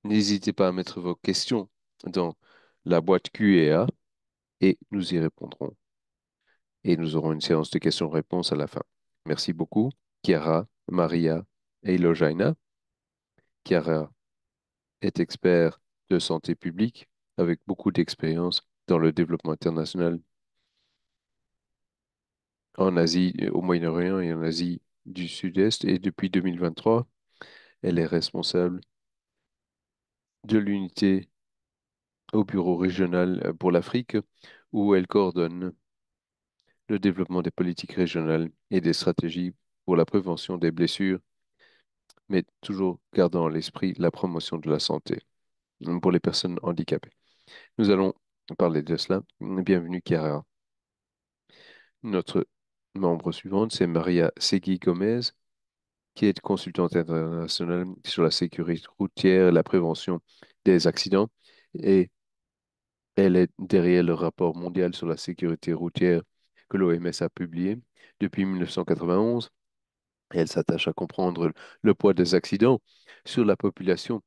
N'hésitez pas à mettre vos questions dans la boîte Q&A et nous y répondrons. Et nous aurons une séance de questions-réponses à la fin. Merci beaucoup, Chiara, Maria et Lojaina. Chiara est expert de santé publique avec beaucoup d'expérience dans le développement international en Asie, au Moyen-Orient et en Asie du Sud-Est. Et depuis 2023, elle est responsable de l'unité au bureau régional pour l'Afrique, où elle coordonne le développement des politiques régionales et des stratégies pour la prévention des blessures, mais toujours gardant à l'esprit la promotion de la santé pour les personnes handicapées. Nous allons parler de cela. Bienvenue, Chiara. Notre membre suivante, c'est Maria Segui Gomez, qui est consultante internationale sur la sécurité routière et la prévention des accidents. Et elle est derrière le rapport mondial sur la sécurité routière que l'OMS a publié depuis 1991. Elle s'attache à comprendre le poids des accidents sur la population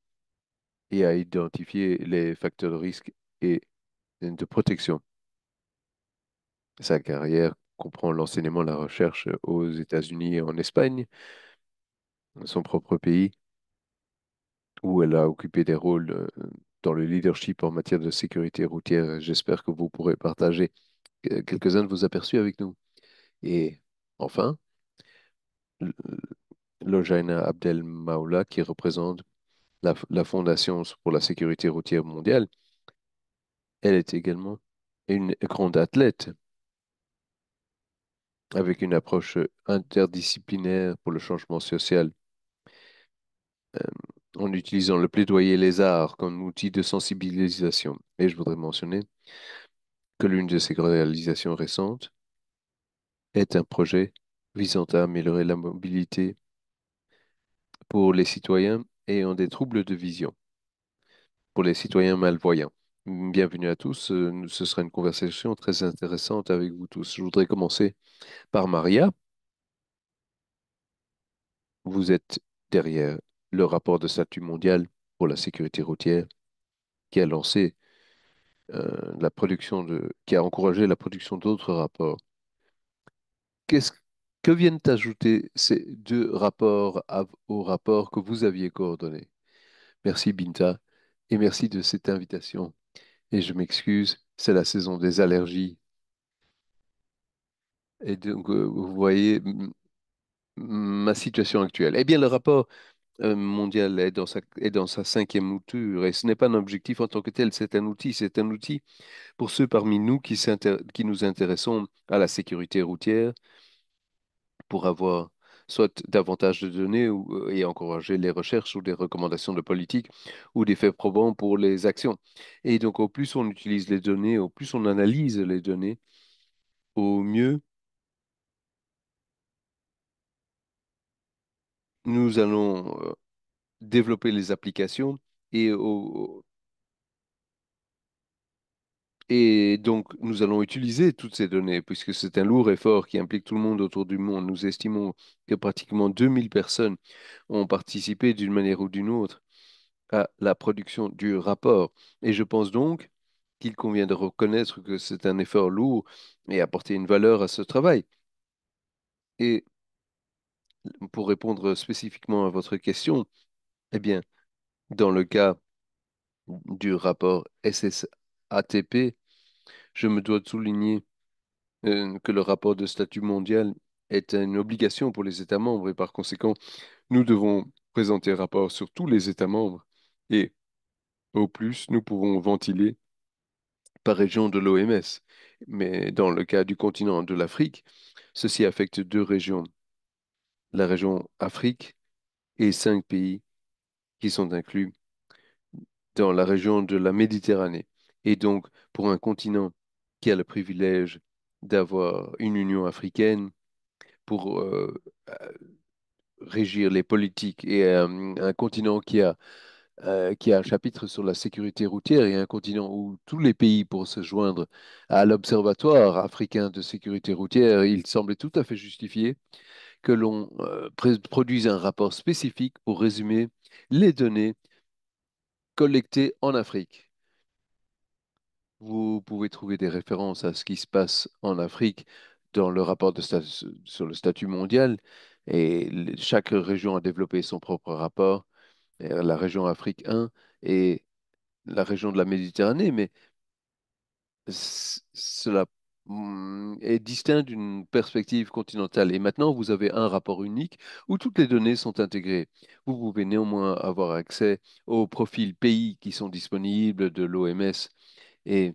et à identifier les facteurs de risque et de protection. Sa carrière comprend l'enseignement et la recherche aux États-Unis et en Espagne, son propre pays, où elle a occupé des rôles dans le leadership en matière de sécurité routière. J'espère que vous pourrez partager quelques-uns de vos aperçus avec nous. Et enfin, L- Lojaina Abdel Maoula, qui représente la Fondation pour la sécurité routière mondiale. Elle est également une grande athlète avec une approche interdisciplinaire pour le changement social, euh, en utilisant le plaidoyer et les arts comme outil de sensibilisation. Et je voudrais mentionner que l'une de ses réalisations récentes est un projet visant à améliorer la mobilité pour les citoyens ayant des troubles de vision, pour les citoyens malvoyants. Bienvenue à tous. Ce sera une conversation très intéressante avec vous tous. Je voudrais commencer par Maria. Vous êtes derrière le rapport de statut mondial pour la sécurité routière qui a lancé qui a encouragé la production d'autres rapports. Qu'est-ce que viennent ajouter ces deux rapports au rapport que vous aviez coordonné? Merci Binta et merci de cette invitation. Et je m'excuse, c'est la saison des allergies. Et donc, vous voyez ma situation actuelle. Eh bien, le rapport mondial est dans sa cinquième mouture et ce n'est pas un objectif en tant que tel, c'est un outil. C'est un outil pour ceux parmi nous qui nous intéressons à la sécurité routière pour avoir soit davantage de données et encourager les recherches ou des recommandations de politique ou des faits probants pour les actions. Et donc, au plus on utilise les données, au plus on analyse les données, au mieux nous allons développer les applications et, et donc nous allons utiliser toutes ces données puisque c'est un lourd effort qui implique tout le monde autour du monde. Nous estimons que pratiquement 2000 personnes ont participé d'une manière ou d'une autre à la production du rapport. Et je pense donc qu'il convient de reconnaître que c'est un effort lourd et apporter une valeur à ce travail. Et pour répondre spécifiquement à votre question, eh bien, dans le cas du rapport SSATP, je me dois de souligner que le rapport de statut mondial est une obligation pour les États membres et par conséquent, nous devons présenter un rapport sur tous les États membres et au plus, nous pouvons ventiler par région de l'OMS. Mais dans le cas du continent de l'Afrique, ceci affecte deux régions, la région Afrique et cinq pays qui sont inclus dans la région de la Méditerranée. Et donc, pour un continent qui a le privilège d'avoir une Union africaine pour régir les politiques et un continent qui a un chapitre sur la sécurité routière et un continent où tous les pays pourront se joindre à l'Observatoire africain de sécurité routière, il semblait tout à fait justifié que l'on produise un rapport spécifique pour résumer les données collectées en Afrique. Vous pouvez trouver des références à ce qui se passe en Afrique dans le rapport sur le statut mondial et chaque région a développé son propre rapport. La région Afrique 1 et la région de la Méditerranée, mais cela est distinct d'une perspective continentale. Et maintenant, vous avez un rapport unique où toutes les données sont intégrées. Vous pouvez néanmoins avoir accès aux profils pays qui sont disponibles de l'OMS et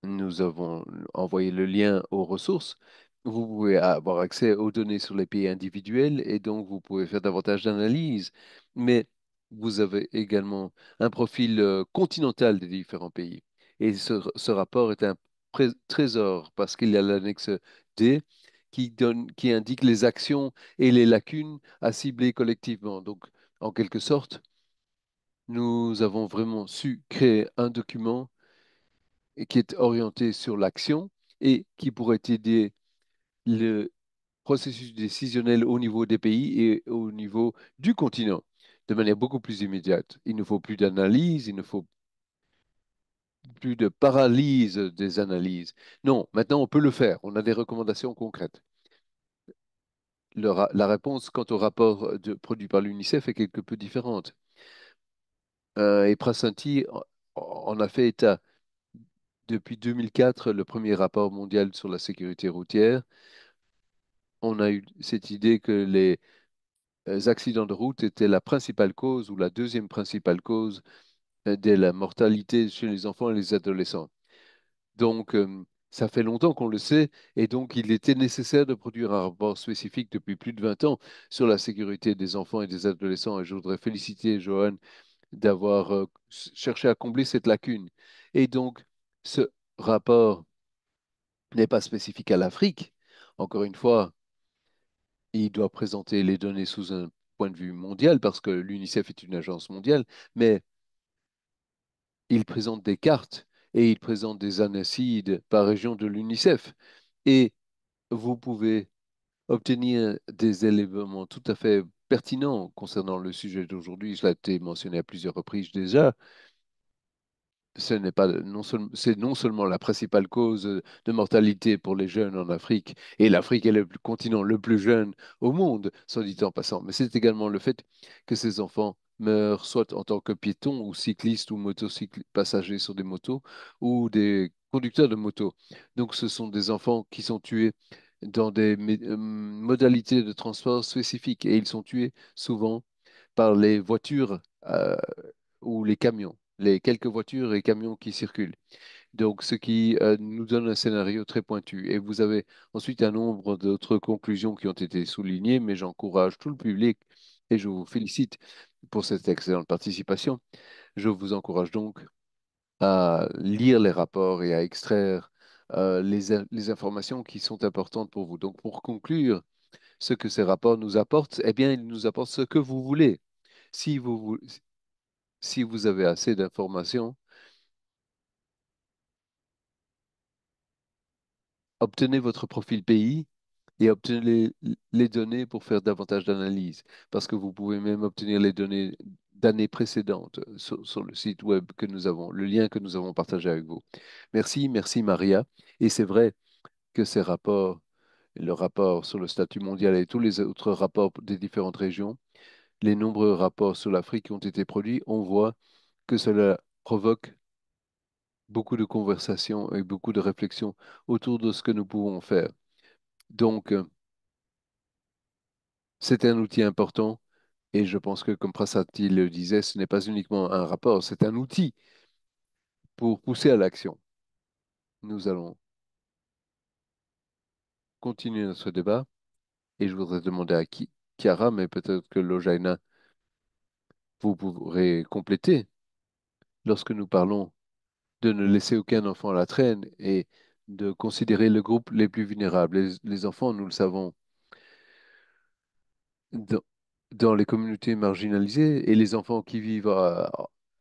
nous avons envoyé le lien aux ressources. Vous pouvez avoir accès aux données sur les pays individuels et donc vous pouvez faire davantage d'analyses. Mais vous avez également un profil continental des différents pays. Et ce rapport est un trésor parce qu'il y a l'annexe D qui indique les actions et les lacunes à cibler collectivement. Donc, en quelque sorte, nous avons vraiment su créer un document et qui est orienté sur l'action et qui pourrait aider le processus décisionnel au niveau des pays et au niveau du continent de manière beaucoup plus immédiate. Il ne faut plus d'analyse, il ne faut plus de paralyse des analyses. Non, maintenant on peut le faire. On a des recommandations concrètes. La réponse quant au rapport produit par l'UNICEF est quelque peu différente. Et Prasanti en a fait état depuis 2004, le premier rapport mondial sur la sécurité routière. On a eu cette idée que les accidents de route étaient la principale cause ou la deuxième principale cause de la mortalité chez les enfants et les adolescents. Donc, ça fait longtemps qu'on le sait et donc il était nécessaire de produire un rapport spécifique depuis plus de 20 ans sur la sécurité des enfants et des adolescents. Et je voudrais féliciter Johan d'avoir cherché à combler cette lacune. Et donc, ce rapport n'est pas spécifique à l'Afrique. Encore une fois, il doit présenter les données sous un point de vue mondial parce que l'UNICEF est une agence mondiale, mais il présente des cartes et il présente des anacides par région de l'UNICEF. Et vous pouvez obtenir des éléments tout à fait pertinents concernant le sujet d'aujourd'hui. Cela a été mentionné à plusieurs reprises déjà. Ce n'est pas c'est non seulement la principale cause de mortalité pour les jeunes en Afrique, et l'Afrique est le continent le plus jeune au monde, soit dit en passant, mais c'est également le fait que ces enfants meurent soit en tant que piétons ou cyclistes ou motocyclistes, passagers sur des motos ou des conducteurs de motos. Donc ce sont des enfants qui sont tués dans des modalités de transport spécifiques et ils sont tués souvent par les voitures ou les camions, les quelques voitures et camions qui circulent. Donc, ce qui nous donne un scénario très pointu. Et vous avez ensuite un nombre d'autres conclusions qui ont été soulignées, mais j'encourage tout le public et je vous félicite pour cette excellente participation. Je vous encourage donc à lire les rapports et à extraire les informations qui sont importantes pour vous. Donc, pour conclure, ce que ces rapports nous apportent, eh bien, ils nous apportent ce que vous voulez. Si si vous avez assez d'informations, obtenez votre profil pays et obtenez les données pour faire davantage d'analyses, parce que vous pouvez même obtenir les données d'années précédentes sur le site web que nous avons, le lien que nous avons partagé avec vous. Merci, merci Maria. Et c'est vrai que ces rapports, le rapport sur le statut mondial et tous les autres rapports des différentes régions, les nombreux rapports sur l'Afrique qui ont été produits, on voit que cela provoque beaucoup de conversations et beaucoup de réflexions autour de ce que nous pouvons faire. Donc, C'est un outil important et je pense que, comme Prasati le disait, ce n'est pas uniquement un rapport, c'est un outil pour pousser à l'action. Nous allons continuer notre débat et je voudrais demander à Chiara, mais peut-être que Lojaina, vous pourrez compléter lorsque nous parlons de ne laisser aucun enfant à la traîne et de considérer le groupe les plus vulnérables. Les enfants, nous le savons, dans, dans les communautés marginalisées et les enfants qui vivent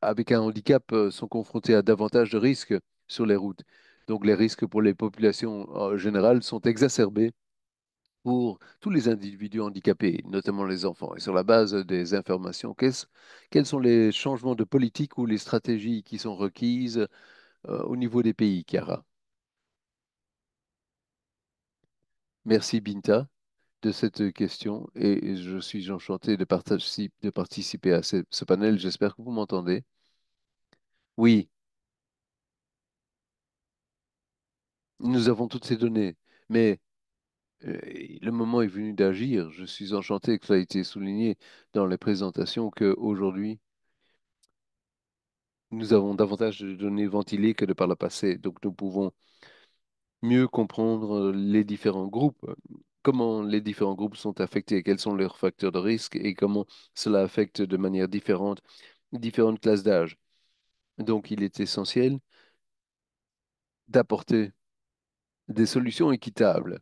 avec un handicap sont confrontés à davantage de risques sur les routes. Donc les risques pour les populations en général sont exacerbés pour tous les individus handicapés, notamment les enfants. Et sur la base des informations, quels sont les changements de politique ou les stratégies qui sont requises au niveau des pays, Chiara? Merci Binta de cette question et je suis enchanté de participer à ce panel. J'espère que vous m'entendez. Oui, nous avons toutes ces données, mais le moment est venu d'agir. Je suis enchanté que cela ait été souligné dans les présentations qu'aujourd'hui, nous avons davantage de données ventilées que de par le passé. Donc, nous pouvons mieux comprendre les différents groupes, comment les différents groupes sont affectés, quels sont leurs facteurs de risque et comment cela affecte de manière différente différentes classes d'âge. Donc, il est essentiel d'apporter des solutions équitables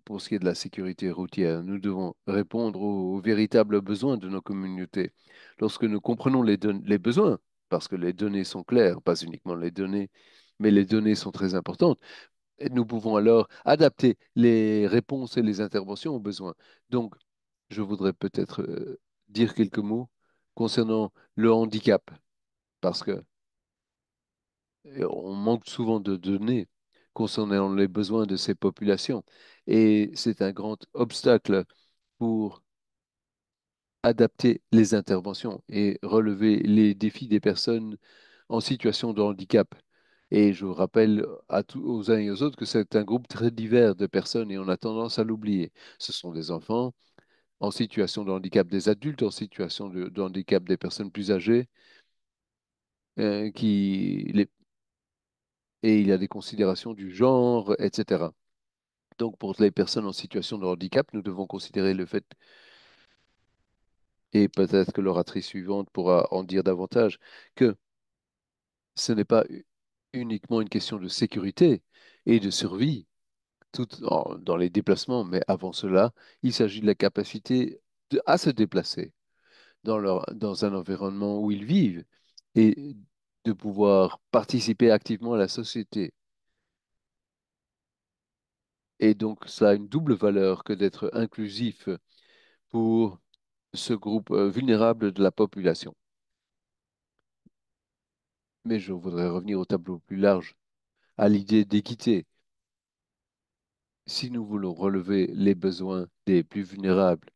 pour ce qui est de la sécurité routière. Nous devons répondre aux véritables besoins de nos communautés. Lorsque nous comprenons les besoins, parce que les données sont claires, pas uniquement les données, mais les données sont très importantes, et nous pouvons alors adapter les réponses et les interventions aux besoins. Donc, je voudrais peut-être dire quelques mots concernant le handicap, parce que on manque souvent de données concernant les besoins de ces populations. Et c'est un grand obstacle pour adapter les interventions et relever les défis des personnes en situation de handicap. Et je vous rappelle aux uns et aux autres que c'est un groupe très divers de personnes et on a tendance à l'oublier. Ce sont des enfants en situation de handicap, des adultes en situation de handicap, des personnes plus âgées, euh, qui, les- et il y a des considérations du genre, etc. Donc, pour les personnes en situation de handicap, nous devons considérer le fait, et peut-être que l'oratrice suivante pourra en dire davantage, que ce n'est pas uniquement une question de sécurité et de survie dans les déplacements, mais avant cela, il s'agit de la capacité à se déplacer dans un environnement où ils vivent et de pouvoir participer activement à la société. Et donc, cela a une double valeur que d'être inclusif pour ce groupe vulnérable de la population. Mais je voudrais revenir au tableau plus large, à l'idée d'équité. Si nous voulons relever les besoins des plus vulnérables,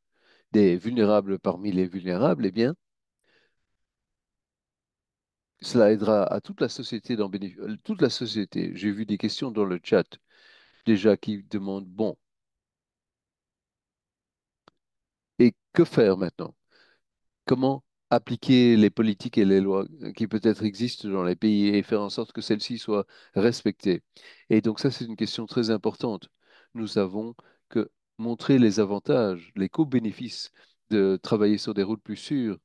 des vulnérables parmi les vulnérables, eh bien, cela aidera à toute la société toute la société. J'ai vu des questions dans le chat déjà qui demandent, bon, et que faire maintenant? Comment appliquer les politiques et les lois qui peut-être existent dans les pays et faire en sorte que celles-ci soient respectées? Et donc ça, c'est une question très importante. Nous avons que montrer les avantages, les co-bénéfices de travailler sur des routes plus sûres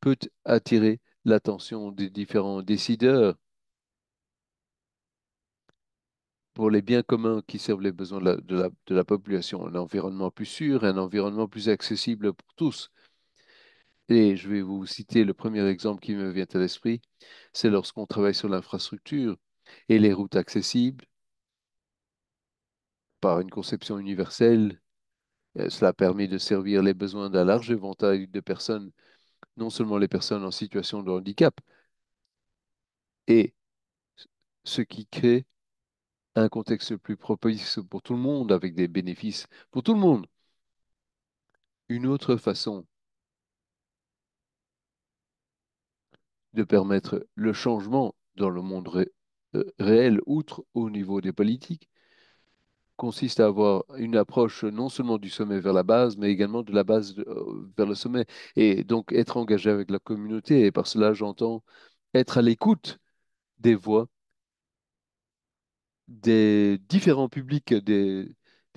peut attirer l'attention des différents décideurs pour les biens communs qui servent les besoins de la population. Un environnement plus sûr, un environnement plus accessible pour tous. Et je vais vous citer le premier exemple qui me vient à l'esprit, c'est lorsqu'on travaille sur l'infrastructure et les routes accessibles par une conception universelle. Cela permet de servir les besoins d'un large éventail de personnes, non seulement les personnes en situation de handicap, et ce qui crée un contexte plus propice pour tout le monde, avec des bénéfices pour tout le monde. Une autre façon de permettre le changement dans le monde réel, outre au niveau des politiques, consiste à avoir une approche non seulement du sommet vers la base, mais également de la base vers le sommet. Et donc être engagé avec la communauté. Et par cela, j'entends être à l'écoute des voix des différents publics, des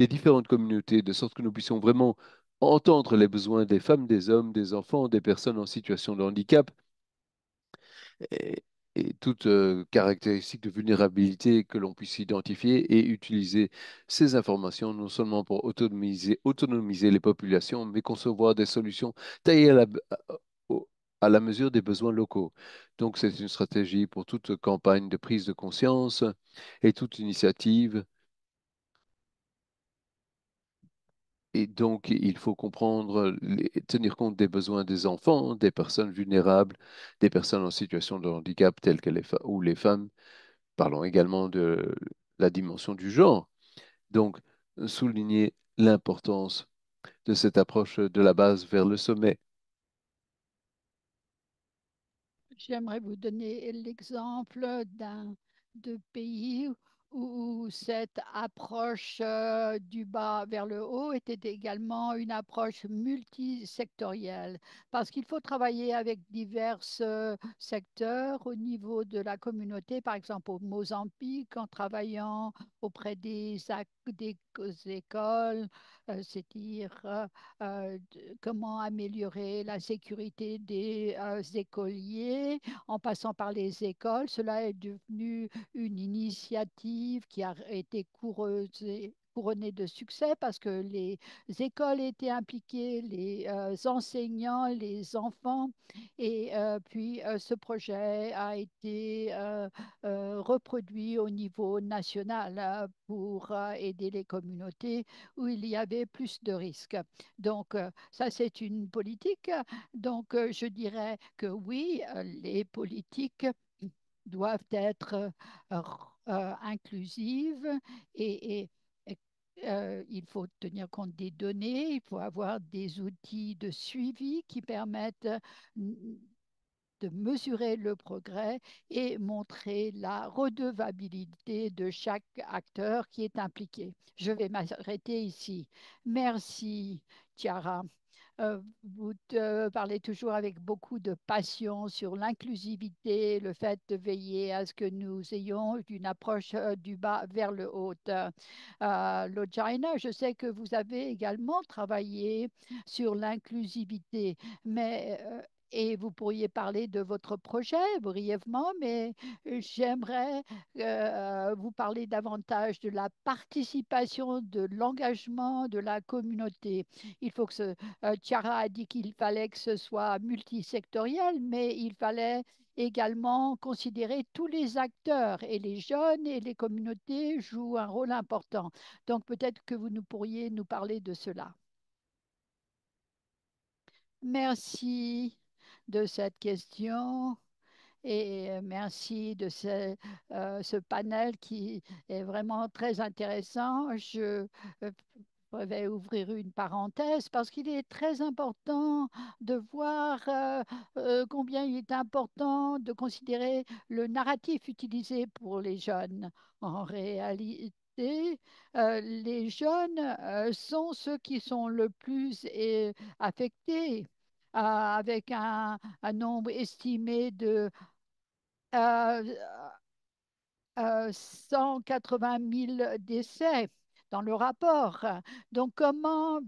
différentes communautés, de sorte que nous puissions vraiment entendre les besoins des femmes, des hommes, des enfants, des personnes en situation de handicap et, et toute caractéristique de vulnérabilité que l'on puisse identifier et utiliser ces informations non seulement pour autonomiser les populations, mais concevoir des solutions taillées au- à la mesure des besoins locaux. Donc, c'est une stratégie pour toute campagne de prise de conscience et toute initiative. Et donc, il faut comprendre, tenir compte des besoins des enfants, des personnes vulnérables, des personnes en situation de handicap telles que ou les femmes. Parlons également de la dimension du genre. Donc, souligner l'importance de cette approche de la base vers le sommet. J'aimerais vous donner l'exemple d'un de pays où cette approche du bas vers le haut était également une approche multisectorielle, parce qu'il faut travailler avec divers secteurs au niveau de la communauté, par exemple au Mozambique, en travaillant auprès des écoles, c'est-à-dire comment améliorer la sécurité des écoliers en passant par les écoles. Cela est devenu une initiative qui a été couronnée de succès parce que les écoles étaient impliquées, les enseignants, les enfants. Et puis, ce projet a été reproduit au niveau national pour aider les communautés où il y avait plus de risques. Donc, ça, c'est une politique. Donc, je dirais que oui, les politiques doivent être inclusives et il faut tenir compte des données, il faut avoir des outils de suivi qui permettent de mesurer le progrès et montrer la redevabilité de chaque acteur qui est impliqué. Je vais m'arrêter ici. Merci, Tiara. Vous parlez toujours avec beaucoup de passion sur l'inclusivité, le fait de veiller à ce que nous ayons une approche du bas vers le haut. Logina, je sais que vous avez également travaillé sur l'inclusivité, mais et vous pourriez parler de votre projet brièvement, mais j'aimerais vous parler davantage de la participation, de l'engagement de la communauté. Il faut que Chiara a dit qu'il fallait que ce soit multisectoriel, mais il fallait également considérer tous les acteurs et les jeunes et les communautés jouent un rôle important. Donc peut-être que vous nous pourriez nous parler de cela. Merci de cette question et merci de ce panel qui est vraiment très intéressant. Je vais ouvrir une parenthèse parce qu'il est très important de voir combien il est important de considérer le narratif utilisé pour les jeunes. En réalité, les jeunes sont ceux qui sont le plus affectés avec un nombre estimé de euh, 180 000 décès dans le rapport. Donc, comment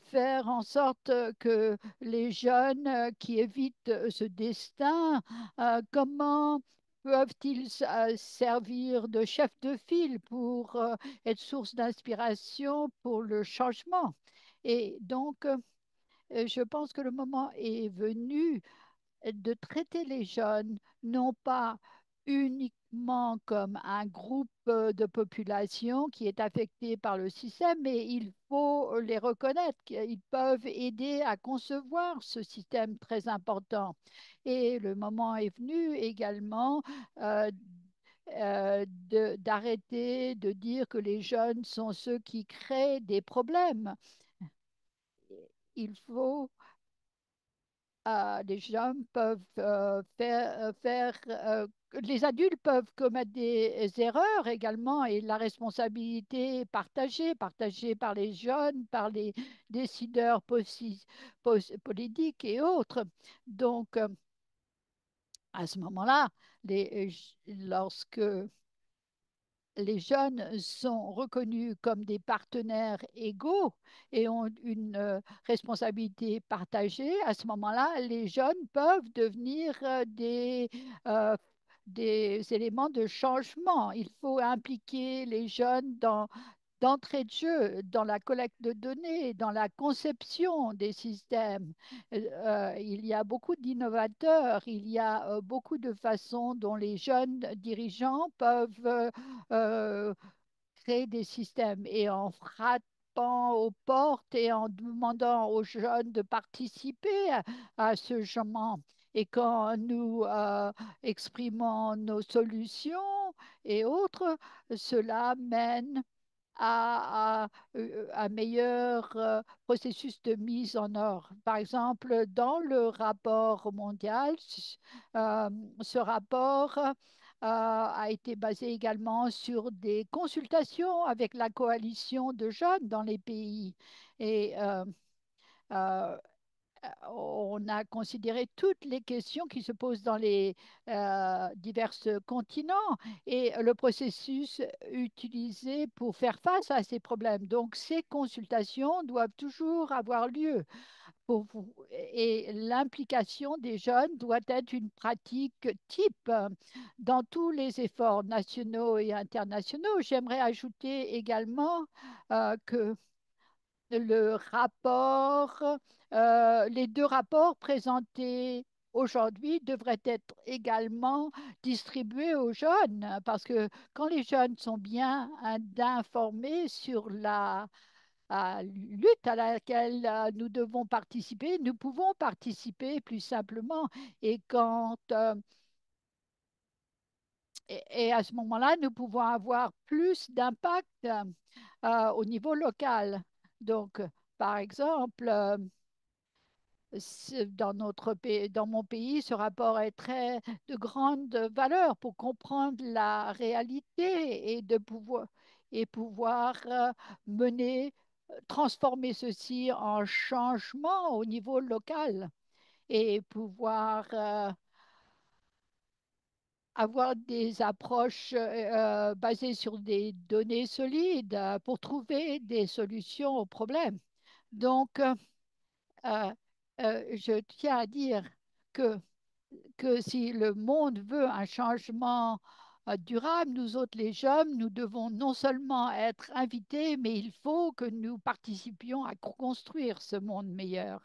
faire en sorte que les jeunes qui évitent ce destin, comment peuvent-ils servir de chef de file pour être source d'inspiration pour le changement? Et donc, je pense que le moment est venu de traiter les jeunes non pas uniquement comme un groupe de population qui est affecté par le système, mais il faut les reconnaître qu'ils peuvent aider à concevoir ce système très important. Et le moment est venu également euh, d'arrêter de dire que les jeunes sont ceux qui créent des problèmes. Il faut les gens peuvent les adultes peuvent commettre des erreurs également et la responsabilité est partagée, partagée par les jeunes, par les décideurs politiques et autres. Donc, à ce moment-là, lorsque les jeunes sont reconnus comme des partenaires égaux et ont une responsabilité partagée, à ce moment-là, les jeunes peuvent devenir euh, des éléments de changement. Il faut impliquer les jeunes d'entrée de jeu, dans la collecte de données, dans la conception des systèmes. Il y a beaucoup d'innovateurs, il y a beaucoup de façons dont les jeunes dirigeants peuvent euh, créer des systèmes et en frappant aux portes et en demandant aux jeunes de participer à ce changement. Et quand nous exprimons nos solutions et autres, cela mène un meilleur processus de mise en ordre. Par exemple, dans le rapport mondial, euh, ce rapport a été basé également sur des consultations avec la coalition de jeunes dans les pays. Et euh, on a considéré toutes les questions qui se posent dans les divers continents et le processus utilisé pour faire face à ces problèmes. Donc, ces consultations doivent toujours avoir lieu pour vous et l'implication des jeunes doit être une pratique type dans tous les efforts nationaux et internationaux. J'aimerais ajouter également que le rapport, les deux rapports présentés aujourd'hui devraient être également distribués aux jeunes, parce que quand les jeunes sont bien informés sur la lutte à laquelle nous devons participer, nous pouvons participer plus simplement. Et et à ce moment-là, nous pouvons avoir plus d'impact au niveau local. Donc, par exemple, dans notre pays, dans mon pays, ce rapport est très de grande valeur pour comprendre la réalité et pouvoir mener, transformer ceci en changement au niveau local et pouvoir avoir des approches basées sur des données solides pour trouver des solutions aux problèmes. Donc, euh, je tiens à dire que, que si le monde veut un changement durable, nous autres les jeunes, nous devons non seulement être invités, mais il faut que nous participions à construire ce monde meilleur.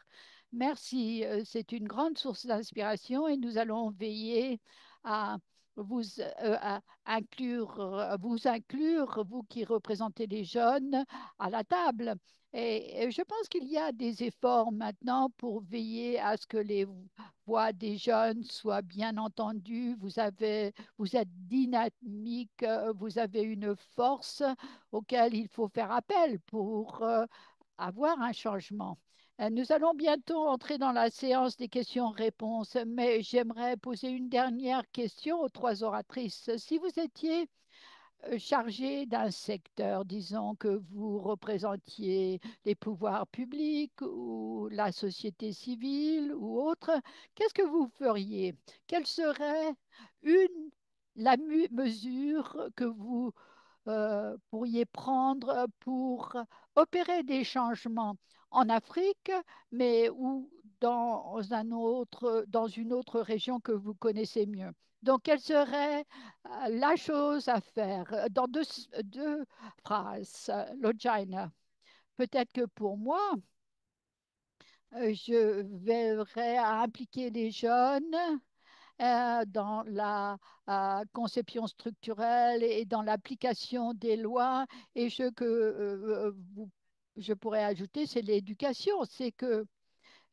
Merci, c'est une grande source d'inspiration et nous allons veiller à à vous inclure, vous qui représentez les jeunes, à la table. Et je pense qu'il y a des efforts maintenant pour veiller à ce que les voix des jeunes soient bien entendues. Vous êtes dynamique, vous avez une force auquel il faut faire appel pour avoir un changement. Nous allons bientôt entrer dans la séance des questions-réponses, mais j'aimerais poser une dernière question aux trois oratrices. Si vous étiez chargé d'un secteur, disons que vous représentiez les pouvoirs publics ou la société civile ou autre, qu'est-ce que vous feriez? Quelle serait une, mesure que vous pourriez prendre pour opérer des changements en Afrique, mais ou dans une autre région que vous connaissez mieux. Donc, quelle serait la chose à faire dans deux phrases, Logina? Peut-être que pour moi, je verrais à impliquer les jeunes dans la conception structurelle et dans l'application des lois. Et je pourrais ajouter, c'est l'éducation. C'est que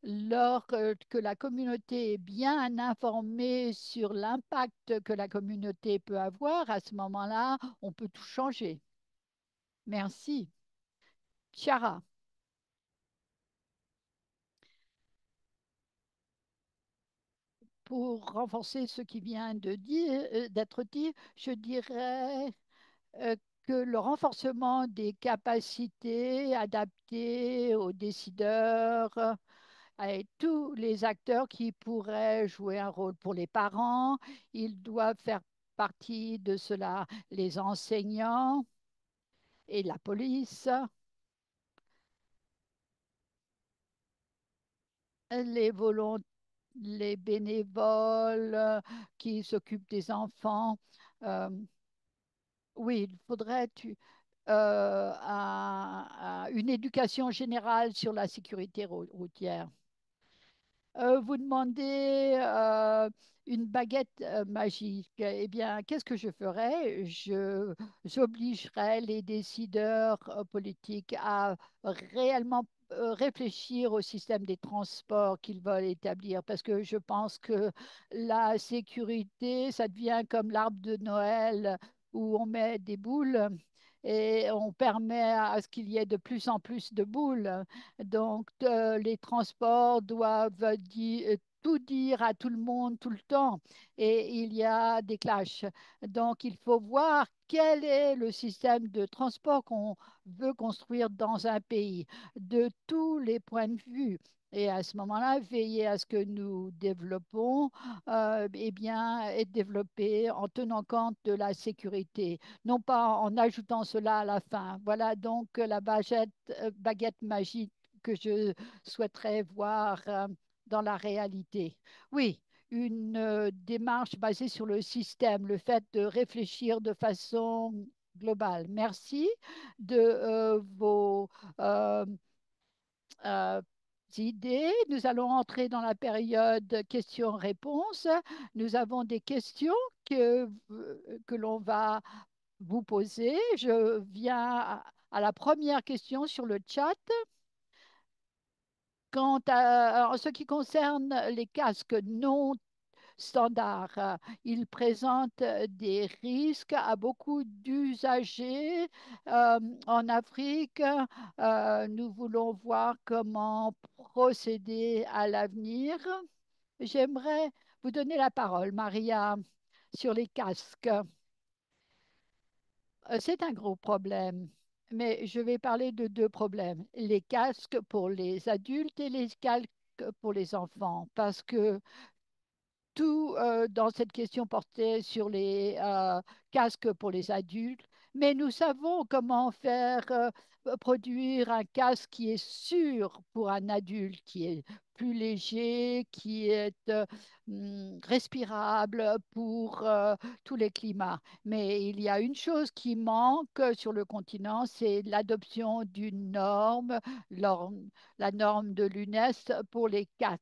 lorsque la communauté est bien informée sur l'impact que la communauté peut avoir, à ce moment-là, on peut tout changer. Merci. Chiara. pour renforcer ce qui vient d'être dit, je dirais euh, que le renforcement des capacités adaptées aux décideurs et tous les acteurs qui pourraient jouer un rôle pour les parents, ils doivent faire partie de cela, les enseignants et la police, les volontaires, les bénévoles qui s'occupent des enfants. Euh, oui, il faudrait une éducation générale sur la sécurité routière. Vous demandez une baguette magique. Eh bien, qu'est-ce que je ferais? J'obligerais les décideurs politiques à réellement réfléchir au système des transports qu'ils veulent établir, parce que je pense que la sécurité, ça devient comme l'arbre de Noël où on met des boules et on permet à ce qu'il y ait de plus en plus de boules. Donc, les transports doivent tout dire à tout le monde tout le temps et il y a des clashs. Donc, il faut voir quel est le système de transport qu'on veut construire dans un pays de tous les points de vue. Et à ce moment-là, veiller à ce que nous développons, eh bien, est développé en tenant compte de la sécurité, non pas en ajoutant cela à la fin. Voilà donc la baguette magique que je souhaiterais voir dans la réalité. Oui, une démarche basée sur le système, le fait de réfléchir de façon globale. Merci de vos euh, euh, idées. Nous allons entrer dans la période questions-réponses. Nous avons des questions que l'on va vous poser. Je viens à la première question sur le chat. En ce qui concerne les casques non standards, ils présentent des risques à beaucoup d'usagers. En Afrique, nous voulons voir comment procéder à l'avenir. J'aimerais vous donner la parole, Maria, sur les casques. C'est un gros problème, mais je vais parler de deux problèmes. Les casques pour les adultes et les casques pour les enfants, parce que tout dans cette question portait sur les casques pour les adultes, mais nous savons comment faire produire un casque qui est sûr pour un adulte, qui est plus léger, qui est respirable pour tous les climats. Mais il y a une chose qui manque sur le continent, c'est l'adoption d'une la norme de l'UNES pour les casques.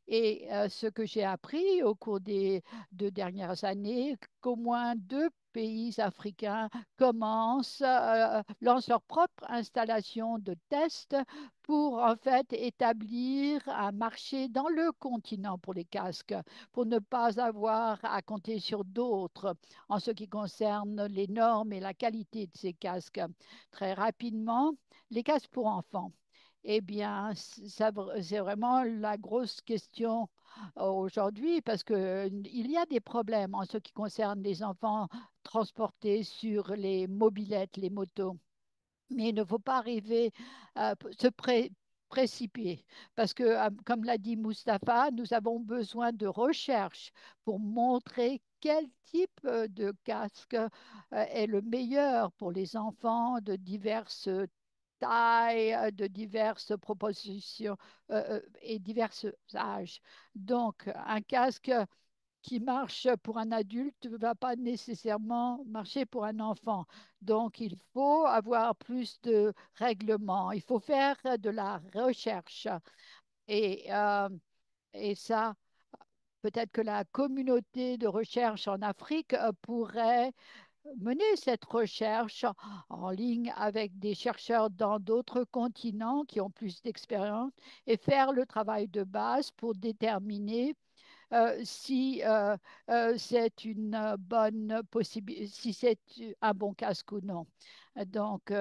Et ce que j'ai appris au cours des 2 dernières années, qu'au moins deux pays africains lancent leur propre installation de tests pour en fait établir un marché dans le continent pour les casques, pour ne pas avoir à compter sur d'autres en ce qui concerne les normes et la qualité de ces casques. Très rapidement, les casques pour enfants. Eh bien, c'est vraiment la grosse question aujourd'hui parce qu'il y a des problèmes en ce qui concerne les enfants transportés sur les mobylettes, les motos. Mais il ne faut pas arriver à précipiter parce que, comme l'a dit Mustapha, nous avons besoin de recherche pour montrer quel type de casque est le meilleur pour les enfants de diverses tailles, de diverses propositions et divers âges. Donc, un casque qui marche pour un adulte ne va pas nécessairement marcher pour un enfant. Donc, il faut avoir plus de règlements. Il faut faire de la recherche. Et, euh, et ça, peut-être que la communauté de recherche en Afrique pourrait mener cette recherche en ligne avec des chercheurs dans d'autres continents qui ont plus d'expérience et faire le travail de base pour déterminer si c'est une bonne possibilité, si c'est un bon casque ou non. Donc,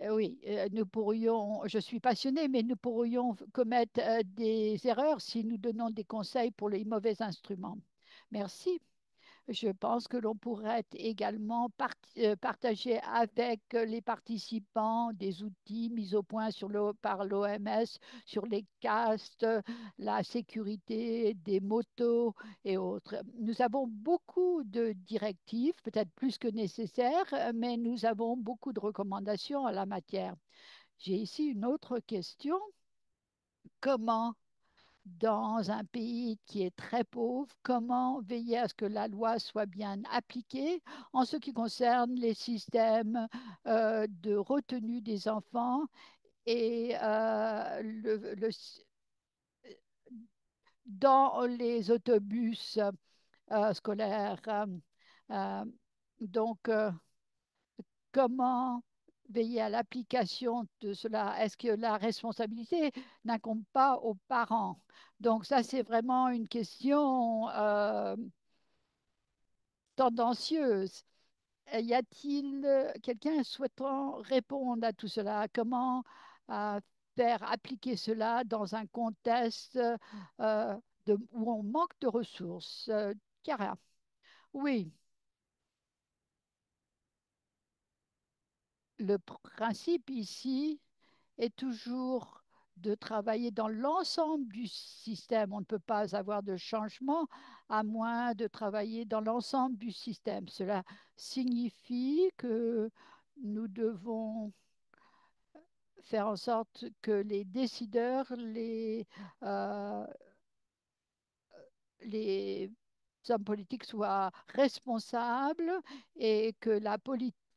Oui, nous pourrions, je suis passionnée, mais nous pourrions commettre des erreurs si nous donnons des conseils pour les mauvais instruments. Merci. Je pense que l'on pourrait également partager avec les participants des outils mis au point par l'OMS sur les castes, la sécurité des motos et autres. Nous avons beaucoup de directives, peut-être plus que nécessaire, mais nous avons beaucoup de recommandations en la matière. J'ai ici une autre question. Comment dans un pays qui est très pauvre, comment veiller à ce que la loi soit bien appliquée en ce qui concerne les systèmes de retenue des enfants et dans les autobus scolaires. Euh, donc, comment veiller à l'application de cela? Est-ce que la responsabilité n'incombe pas aux parents? Donc ça, c'est vraiment une question tendancieuse. Y a-t-il quelqu'un souhaitant répondre à tout cela? Comment euh, faire appliquer cela dans un contexte où on manque de ressources? Chiara, oui, le principe ici est toujours de travailler dans l'ensemble du système. On ne peut pas avoir de changement à moins de travailler dans l'ensemble du système. Cela signifie que nous devons faire en sorte que les décideurs, euh, les hommes politiques soient responsables et que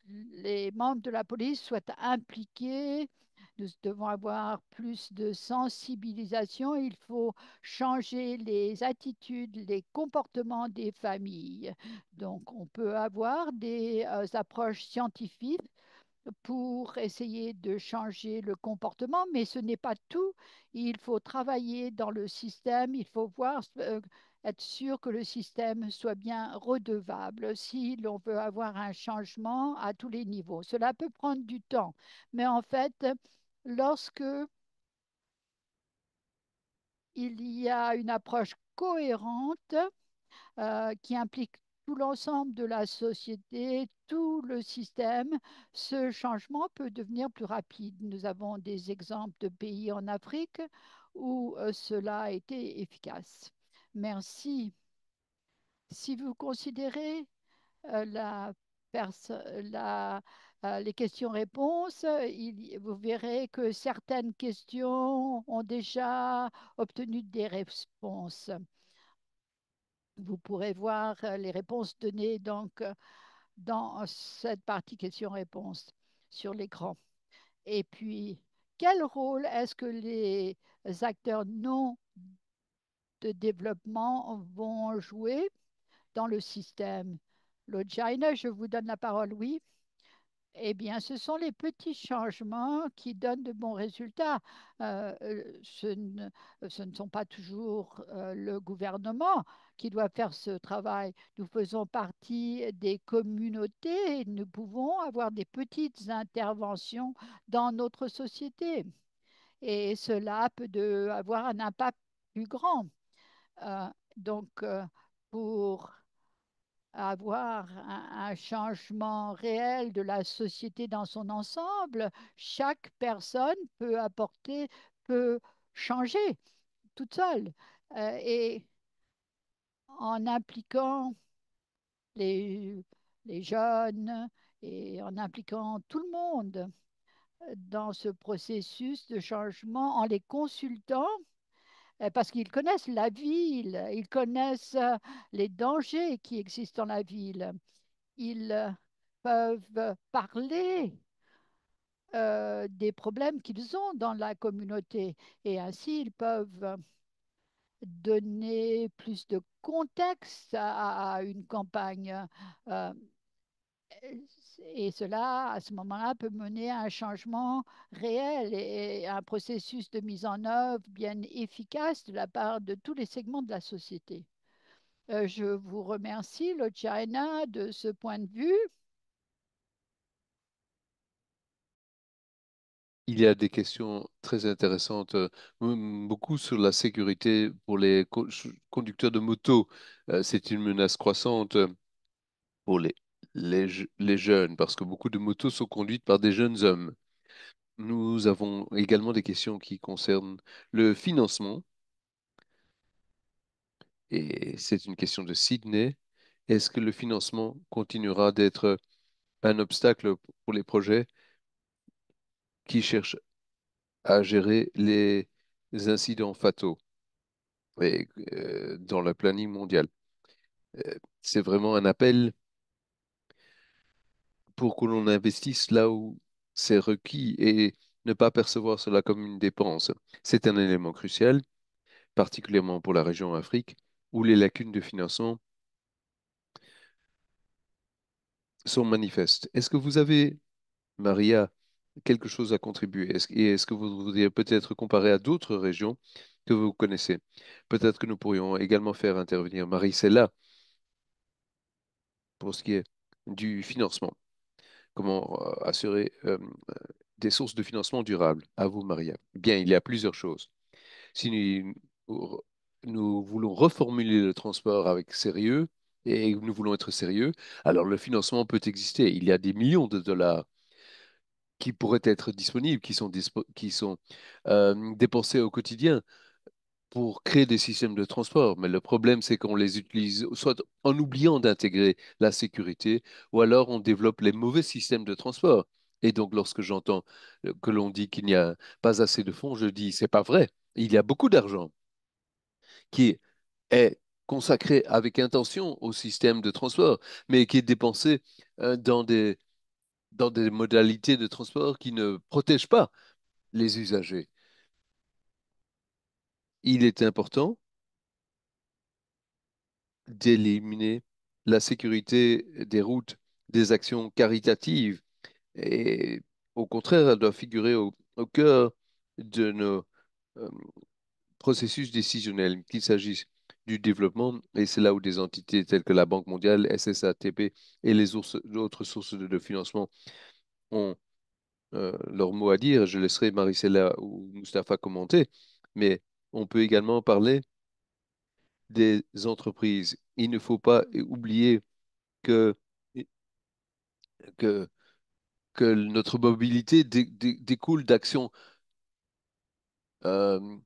les membres de la police soient impliqués. Nous devons avoir plus de sensibilisation. Il faut changer les attitudes, les comportements des familles. Donc, on peut avoir des approches scientifiques pour essayer de changer le comportement, mais ce n'est pas tout. Il faut travailler dans le système, il faut voir, être sûr que le système soit bien redevable si l'on veut avoir un changement à tous les niveaux. Cela peut prendre du temps, mais en fait, lorsque il y a une approche cohérente, qui implique tout l'ensemble de la société, tout le système, ce changement peut devenir plus rapide. Nous avons des exemples de pays en Afrique où cela a été efficace. Merci. Si vous considérez euh, la la, les questions-réponses, vous verrez que certaines questions ont déjà obtenu des réponses. Vous pourrez voir les réponses données donc dans cette partie questions-réponses sur l'écran. Et puis, quel rôle est-ce que les acteurs non de développement vont jouer dans le système? Logina, je vous donne la parole, oui. Eh bien, ce sont les petits changements qui donnent de bons résultats. Ce ne sont pas toujours le gouvernement qui doit faire ce travail. Nous faisons partie des communautés et nous pouvons avoir des petites interventions dans notre société. Et cela peut avoir un impact plus grand. Euh, donc, pour avoir un changement réel de la société dans son ensemble, chaque personne peut apporter, peut changer toute seule. Et en impliquant les, les jeunes et en impliquant tout le monde dans ce processus de changement, en les consultant, parce qu'ils connaissent la ville, ils connaissent les dangers qui existent dans la ville. Ils peuvent parler des problèmes qu'ils ont dans la communauté et ainsi ils peuvent donner plus de contexte à une campagne. Euh, et cela, à ce moment-là, peut mener à un changement réel et un processus de mise en œuvre bien efficace de la part de tous les segments de la société. Je vous remercie, China, de ce point de vue. Il y a des questions très intéressantes, beaucoup sur la sécurité pour les conducteurs de moto. C'est une menace croissante pour les jeunes, parce que beaucoup de motos sont conduites par des jeunes hommes. Nous avons également des questions qui concernent le financement, et c'est une question de Sydney. Est-ce que le financement continuera d'être un obstacle pour les projets qui cherchent à gérer les incidents fataux dans le planning mondial? C'est vraiment un appel pour que l'on investisse là où c'est requis et ne pas percevoir cela comme une dépense. C'est un élément crucial, particulièrement pour la région Afrique, où les lacunes de financement sont manifestes. Est-ce que vous avez, Maria, quelque chose à contribuer? Et est-ce que vous voudriez peut-être comparer à d'autres régions que vous connaissez? Peut-être que nous pourrions également faire intervenir Marie-Cella pour ce qui est du financement. Comment assurer des sources de financement durables? À vous, Maria. Bien, il y a plusieurs choses. Si nous voulons reformuler le transport avec sérieux et nous voulons être sérieux, alors le financement peut exister. Il y a des millions de dollars qui pourraient être disponibles, qui sont dépensés au quotidien pour créer des systèmes de transport. Mais le problème, c'est qu'on les utilise soit en oubliant d'intégrer la sécurité, ou alors on développe les mauvais systèmes de transport. Et donc, lorsque j'entends que l'on dit qu'il n'y a pas assez de fonds, je dis, c'est pas vrai. Il y a beaucoup d'argent qui est consacré avec intention au système de transport, mais qui est dépensé dans des modalités de transport qui ne protègent pas les usagers. Il est important d'éliminer la sécurité des routes des actions caritatives et au contraire, elle doit figurer au cœur de nos euh, processus décisionnels, qu'il s'agisse du développement, et c'est là où des entités telles que la Banque mondiale, SSATP et les autres sources de financement ont leur mot à dire. Je laisserai Maricela ou Mustapha commenter, mais on peut également parler des entreprises. Il ne faut pas oublier que, que, que notre mobilité découle euh,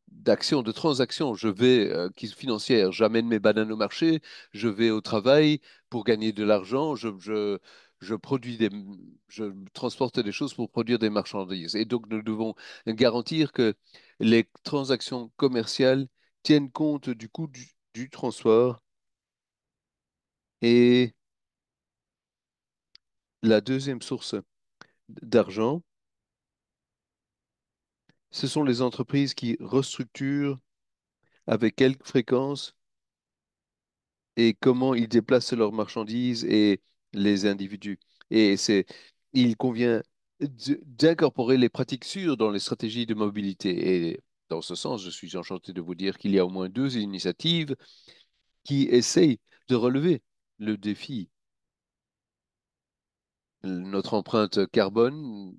d'actions, de transactions. Je vais, qui financière, j'amène mes bananes au marché, je vais au travail pour gagner de l'argent, je produis je transporte des choses pour produire des marchandises. Et donc, nous devons garantir que les transactions commerciales tiennent compte du coût du transport. Et la deuxième source d'argent, ce sont les entreprises qui restructurent avec quelle fréquence et comment ils déplacent leurs marchandises et les individus. Et il convient d'incorporer les pratiques sûres dans les stratégies de mobilité. Et dans ce sens, je suis enchanté de vous dire qu'il y a au moins deux initiatives qui essayent de relever le défi. Notre empreinte carbone,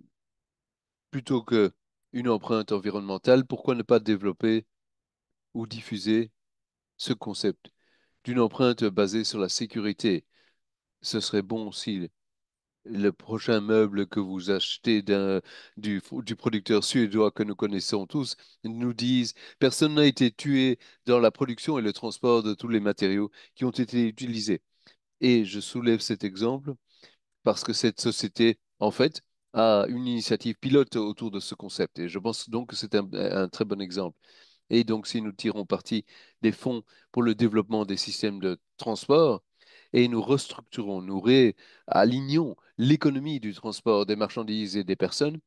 plutôt que une empreinte environnementale, pourquoi ne pas développer ou diffuser ce concept d'une empreinte basée sur la sécurité? Ce serait bon si le prochain meuble que vous achetez du producteur suédois que nous connaissons tous nous dise, personne n'a été tué dans la production et le transport de tous les matériaux qui ont été utilisés. Et je soulève cet exemple parce que cette société, en fait, a une initiative pilote autour de ce concept. Et je pense donc que c'est un très bon exemple. Et donc, si nous tirons parti des fonds pour le développement des systèmes de transport et nous restructurons, nous réalignons l'économie du transport des marchandises et des personnes,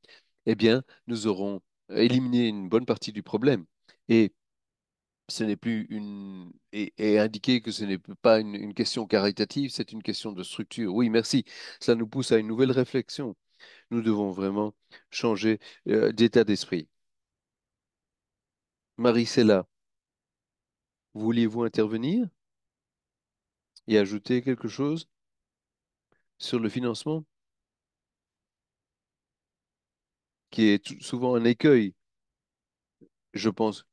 eh bien, nous aurons éliminé une bonne partie du problème. Et ce n'est plus et indiquer que ce n'est pas une question caritative, c'est une question de structure. Oui, merci. Cela nous pousse à une nouvelle réflexion. Nous devons vraiment changer d'état d'esprit. Marie-Cella, vouliez-vous intervenir et ajouter quelque chose sur le financement? qui est souvent un écueil. Je pense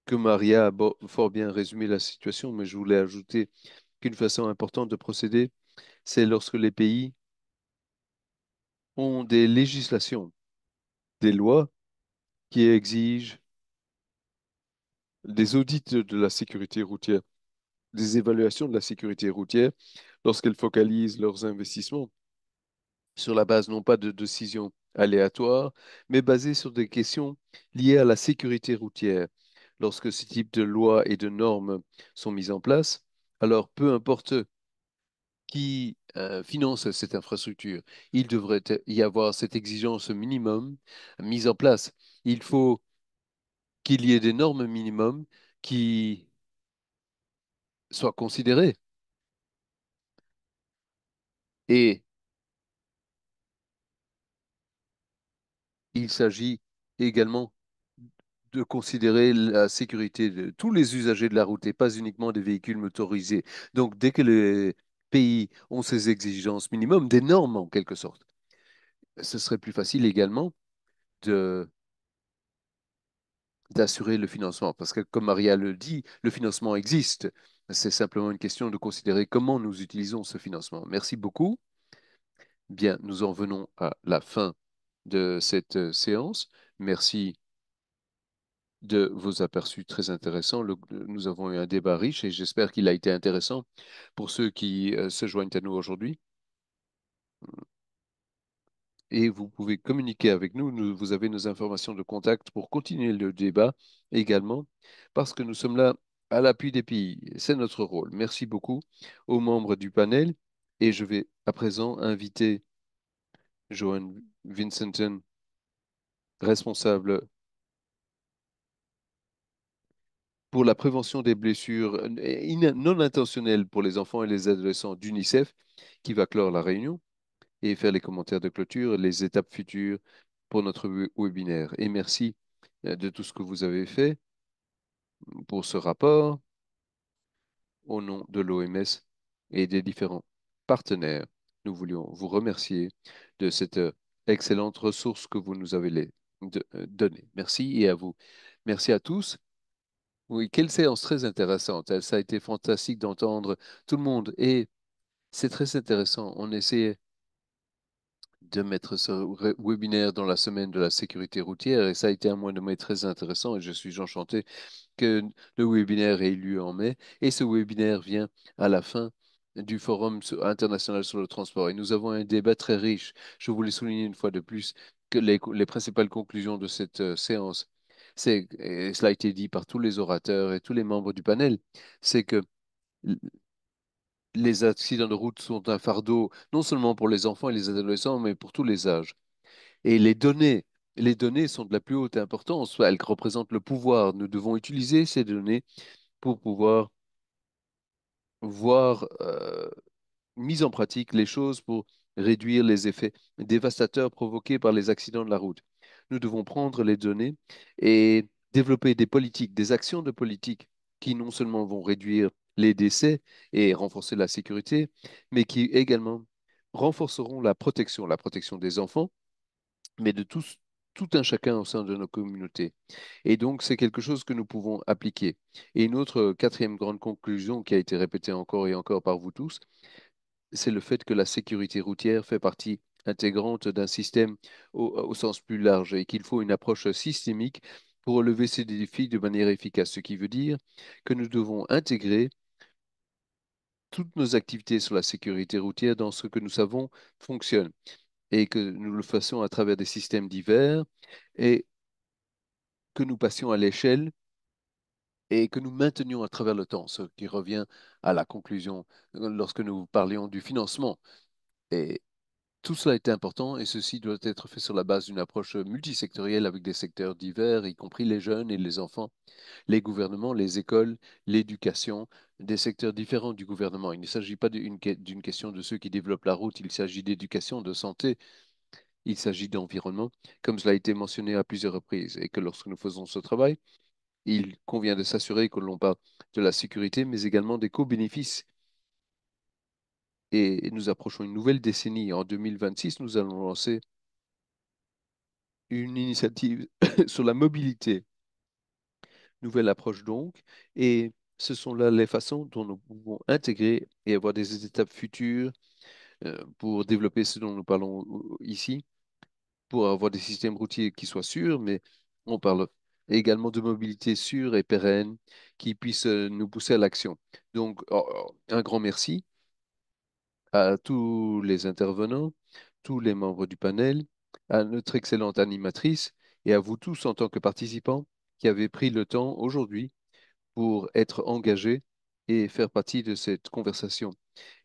que Maria a fort bien résumé la situation, mais je voulais ajouter qu'une façon importante de procéder, c'est lorsque les pays ont des législations, des lois qui exigent des audits de la sécurité routière, des évaluations de la sécurité routière, lorsqu'elles focalisent leurs investissements sur la base non pas de décisions aléatoires, mais basées sur des questions liées à la sécurité routière. Lorsque ce type de lois et de normes sont mises en place, alors peu importe qui finance cette infrastructure, il devrait y avoir cette exigence minimum mise en place. Il faut qu'il y ait des normes minimums qui soient considérées. Et il s'agit également de considérer la sécurité de tous les usagers de la route et pas uniquement des véhicules motorisés. Donc, dès que les pays ont ces exigences minimum, des normes en quelque sorte, ce serait plus facile également de d'assurer le financement. Parce que, comme Maria le dit, le financement existe. C'est simplement une question de considérer comment nous utilisons ce financement. Merci beaucoup. Bien, nous en venons à la fin de cette séance. Merci de vos aperçus très intéressants. Nous avons eu un débat riche et j'espère qu'il a été intéressant pour ceux qui se joignent à nous aujourd'hui. Et vous pouvez communiquer avec nous. Vous avez nos informations de contact pour continuer le débat également, parce que nous sommes là à l'appui des pays. C'est notre rôle. Merci beaucoup aux membres du panel. Et je vais à présent inviter Johan Vincenten, responsable pour la prévention des blessures non intentionnelles pour les enfants et les adolescents d'UNICEF, qui va clore la réunion et faire les commentaires de clôture, les étapes futures pour notre webinaire. Et merci de tout ce que vous avez fait pour ce rapport au nom de l'OMS et des différents partenaires. Nous voulions vous remercier de cette excellente ressource que vous nous avez donnée. Merci et à vous. Merci à tous. Oui, quelle séance très intéressante. Ça a été fantastique d'entendre tout le monde et c'est très intéressant. On essaie de mettre ce webinaire dans la semaine de la sécurité routière et ça a été un mois de mai très intéressant et je suis enchanté que le webinaire ait lieu en mai et ce webinaire vient à la fin du Forum international sur le transport et nous avons un débat très riche. Je voulais souligner une fois de plus que les principales conclusions de cette séance, et cela a été dit par tous les orateurs et tous les membres du panel, c'est que l- les accidents de route sont un fardeau non seulement pour les enfants et les adolescents, mais pour tous les âges. Et les données sont de la plus haute importance. Elles représentent le pouvoir. Nous devons utiliser ces données pour pouvoir voir mise en pratique les choses pour réduire les effets dévastateurs provoqués par les accidents de la route. Nous devons prendre les données et développer des politiques, des actions de politique qui non seulement vont réduire les décès et renforcer la sécurité, mais qui également renforceront la protection des enfants, mais de tous, tout un chacun au sein de nos communautés. Et donc, c'est quelque chose que nous pouvons appliquer. Et une autre quatrième grande conclusion qui a été répétée encore et encore par vous tous, c'est le fait que la sécurité routière fait partie intégrante d'un système au sens plus large et qu'il faut une approche systémique pour relever ces défis de manière efficace. Ce qui veut dire que nous devons intégrer toutes nos activités sur la sécurité routière dans ce que nous savons fonctionne et que nous le fassions à travers des systèmes divers et que nous passions à l'échelle et que nous maintenions à travers le temps, ce qui revient à la conclusion lorsque nous parlions du financement. Et tout cela est important et ceci doit être fait sur la base d'une approche multisectorielle avec des secteurs divers, y compris les jeunes et les enfants, les gouvernements, les écoles, l'éducation, des secteurs différents du gouvernement. Il ne s'agit pas d'une question de ceux qui développent la route, il s'agit d'éducation, de santé, il s'agit d'environnement, comme cela a été mentionné à plusieurs reprises, et que lorsque nous faisons ce travail, il convient de s'assurer que l'on parle de la sécurité, mais également des co-bénéfices. Et nous approchons une nouvelle décennie. En 2026, nous allons lancer une initiative sur la mobilité. Nouvelle approche donc, et ce sont là les façons dont nous pouvons intégrer et avoir des étapes futures pour développer ce dont nous parlons ici, pour avoir des systèmes routiers qui soient sûrs, mais on parle également de mobilité sûre et pérenne qui puisse nous pousser à l'action. Donc, un grand merci à tous les intervenants, tous les membres du panel, à notre excellente animatrice et à vous tous en tant que participants qui avez pris le temps aujourd'hui pour être engagés et faire partie de cette conversation.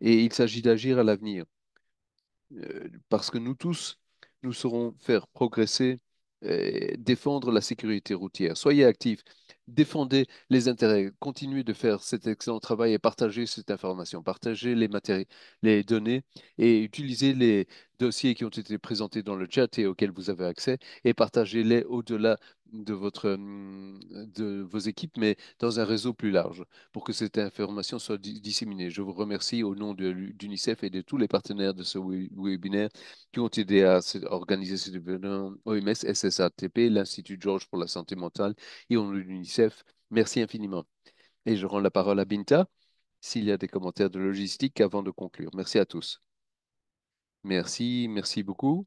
Et il s'agit d'agir à l'avenir parce que nous tous, nous saurons faire progresser, défendre la sécurité routière. Soyez actifs, défendez les intérêts, continuez de faire cet excellent travail et partagez cette information, partagez les données et utilisez les dossiers qui ont été présentés dans le chat et auxquels vous avez accès et partagez-les au-delà de vos équipes, mais dans un réseau plus large pour que cette information soit disséminée. Je vous remercie au nom d'UNICEF et de tous les partenaires de ce webinaire qui ont aidé à organiser cet événement: OMS, SSATP, l'Institut George pour la santé mentale et au nom de l'UNICEF. Merci infiniment. Et je rends la parole à Binta s'il y a des commentaires de logistique avant de conclure. Merci à tous. Merci, merci beaucoup,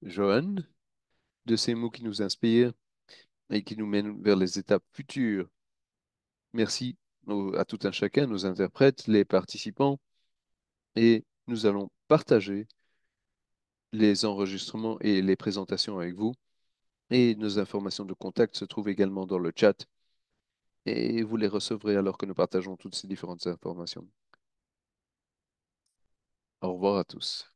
Johan, de ces mots qui nous inspirent et qui nous mènent vers les étapes futures. Merci à tout un chacun, nos interprètes, les participants, et nous allons partager les enregistrements et les présentations avec vous. Et nos informations de contact se trouvent également dans le chat et vous les recevrez alors que nous partageons toutes ces différentes informations. Au revoir à tous.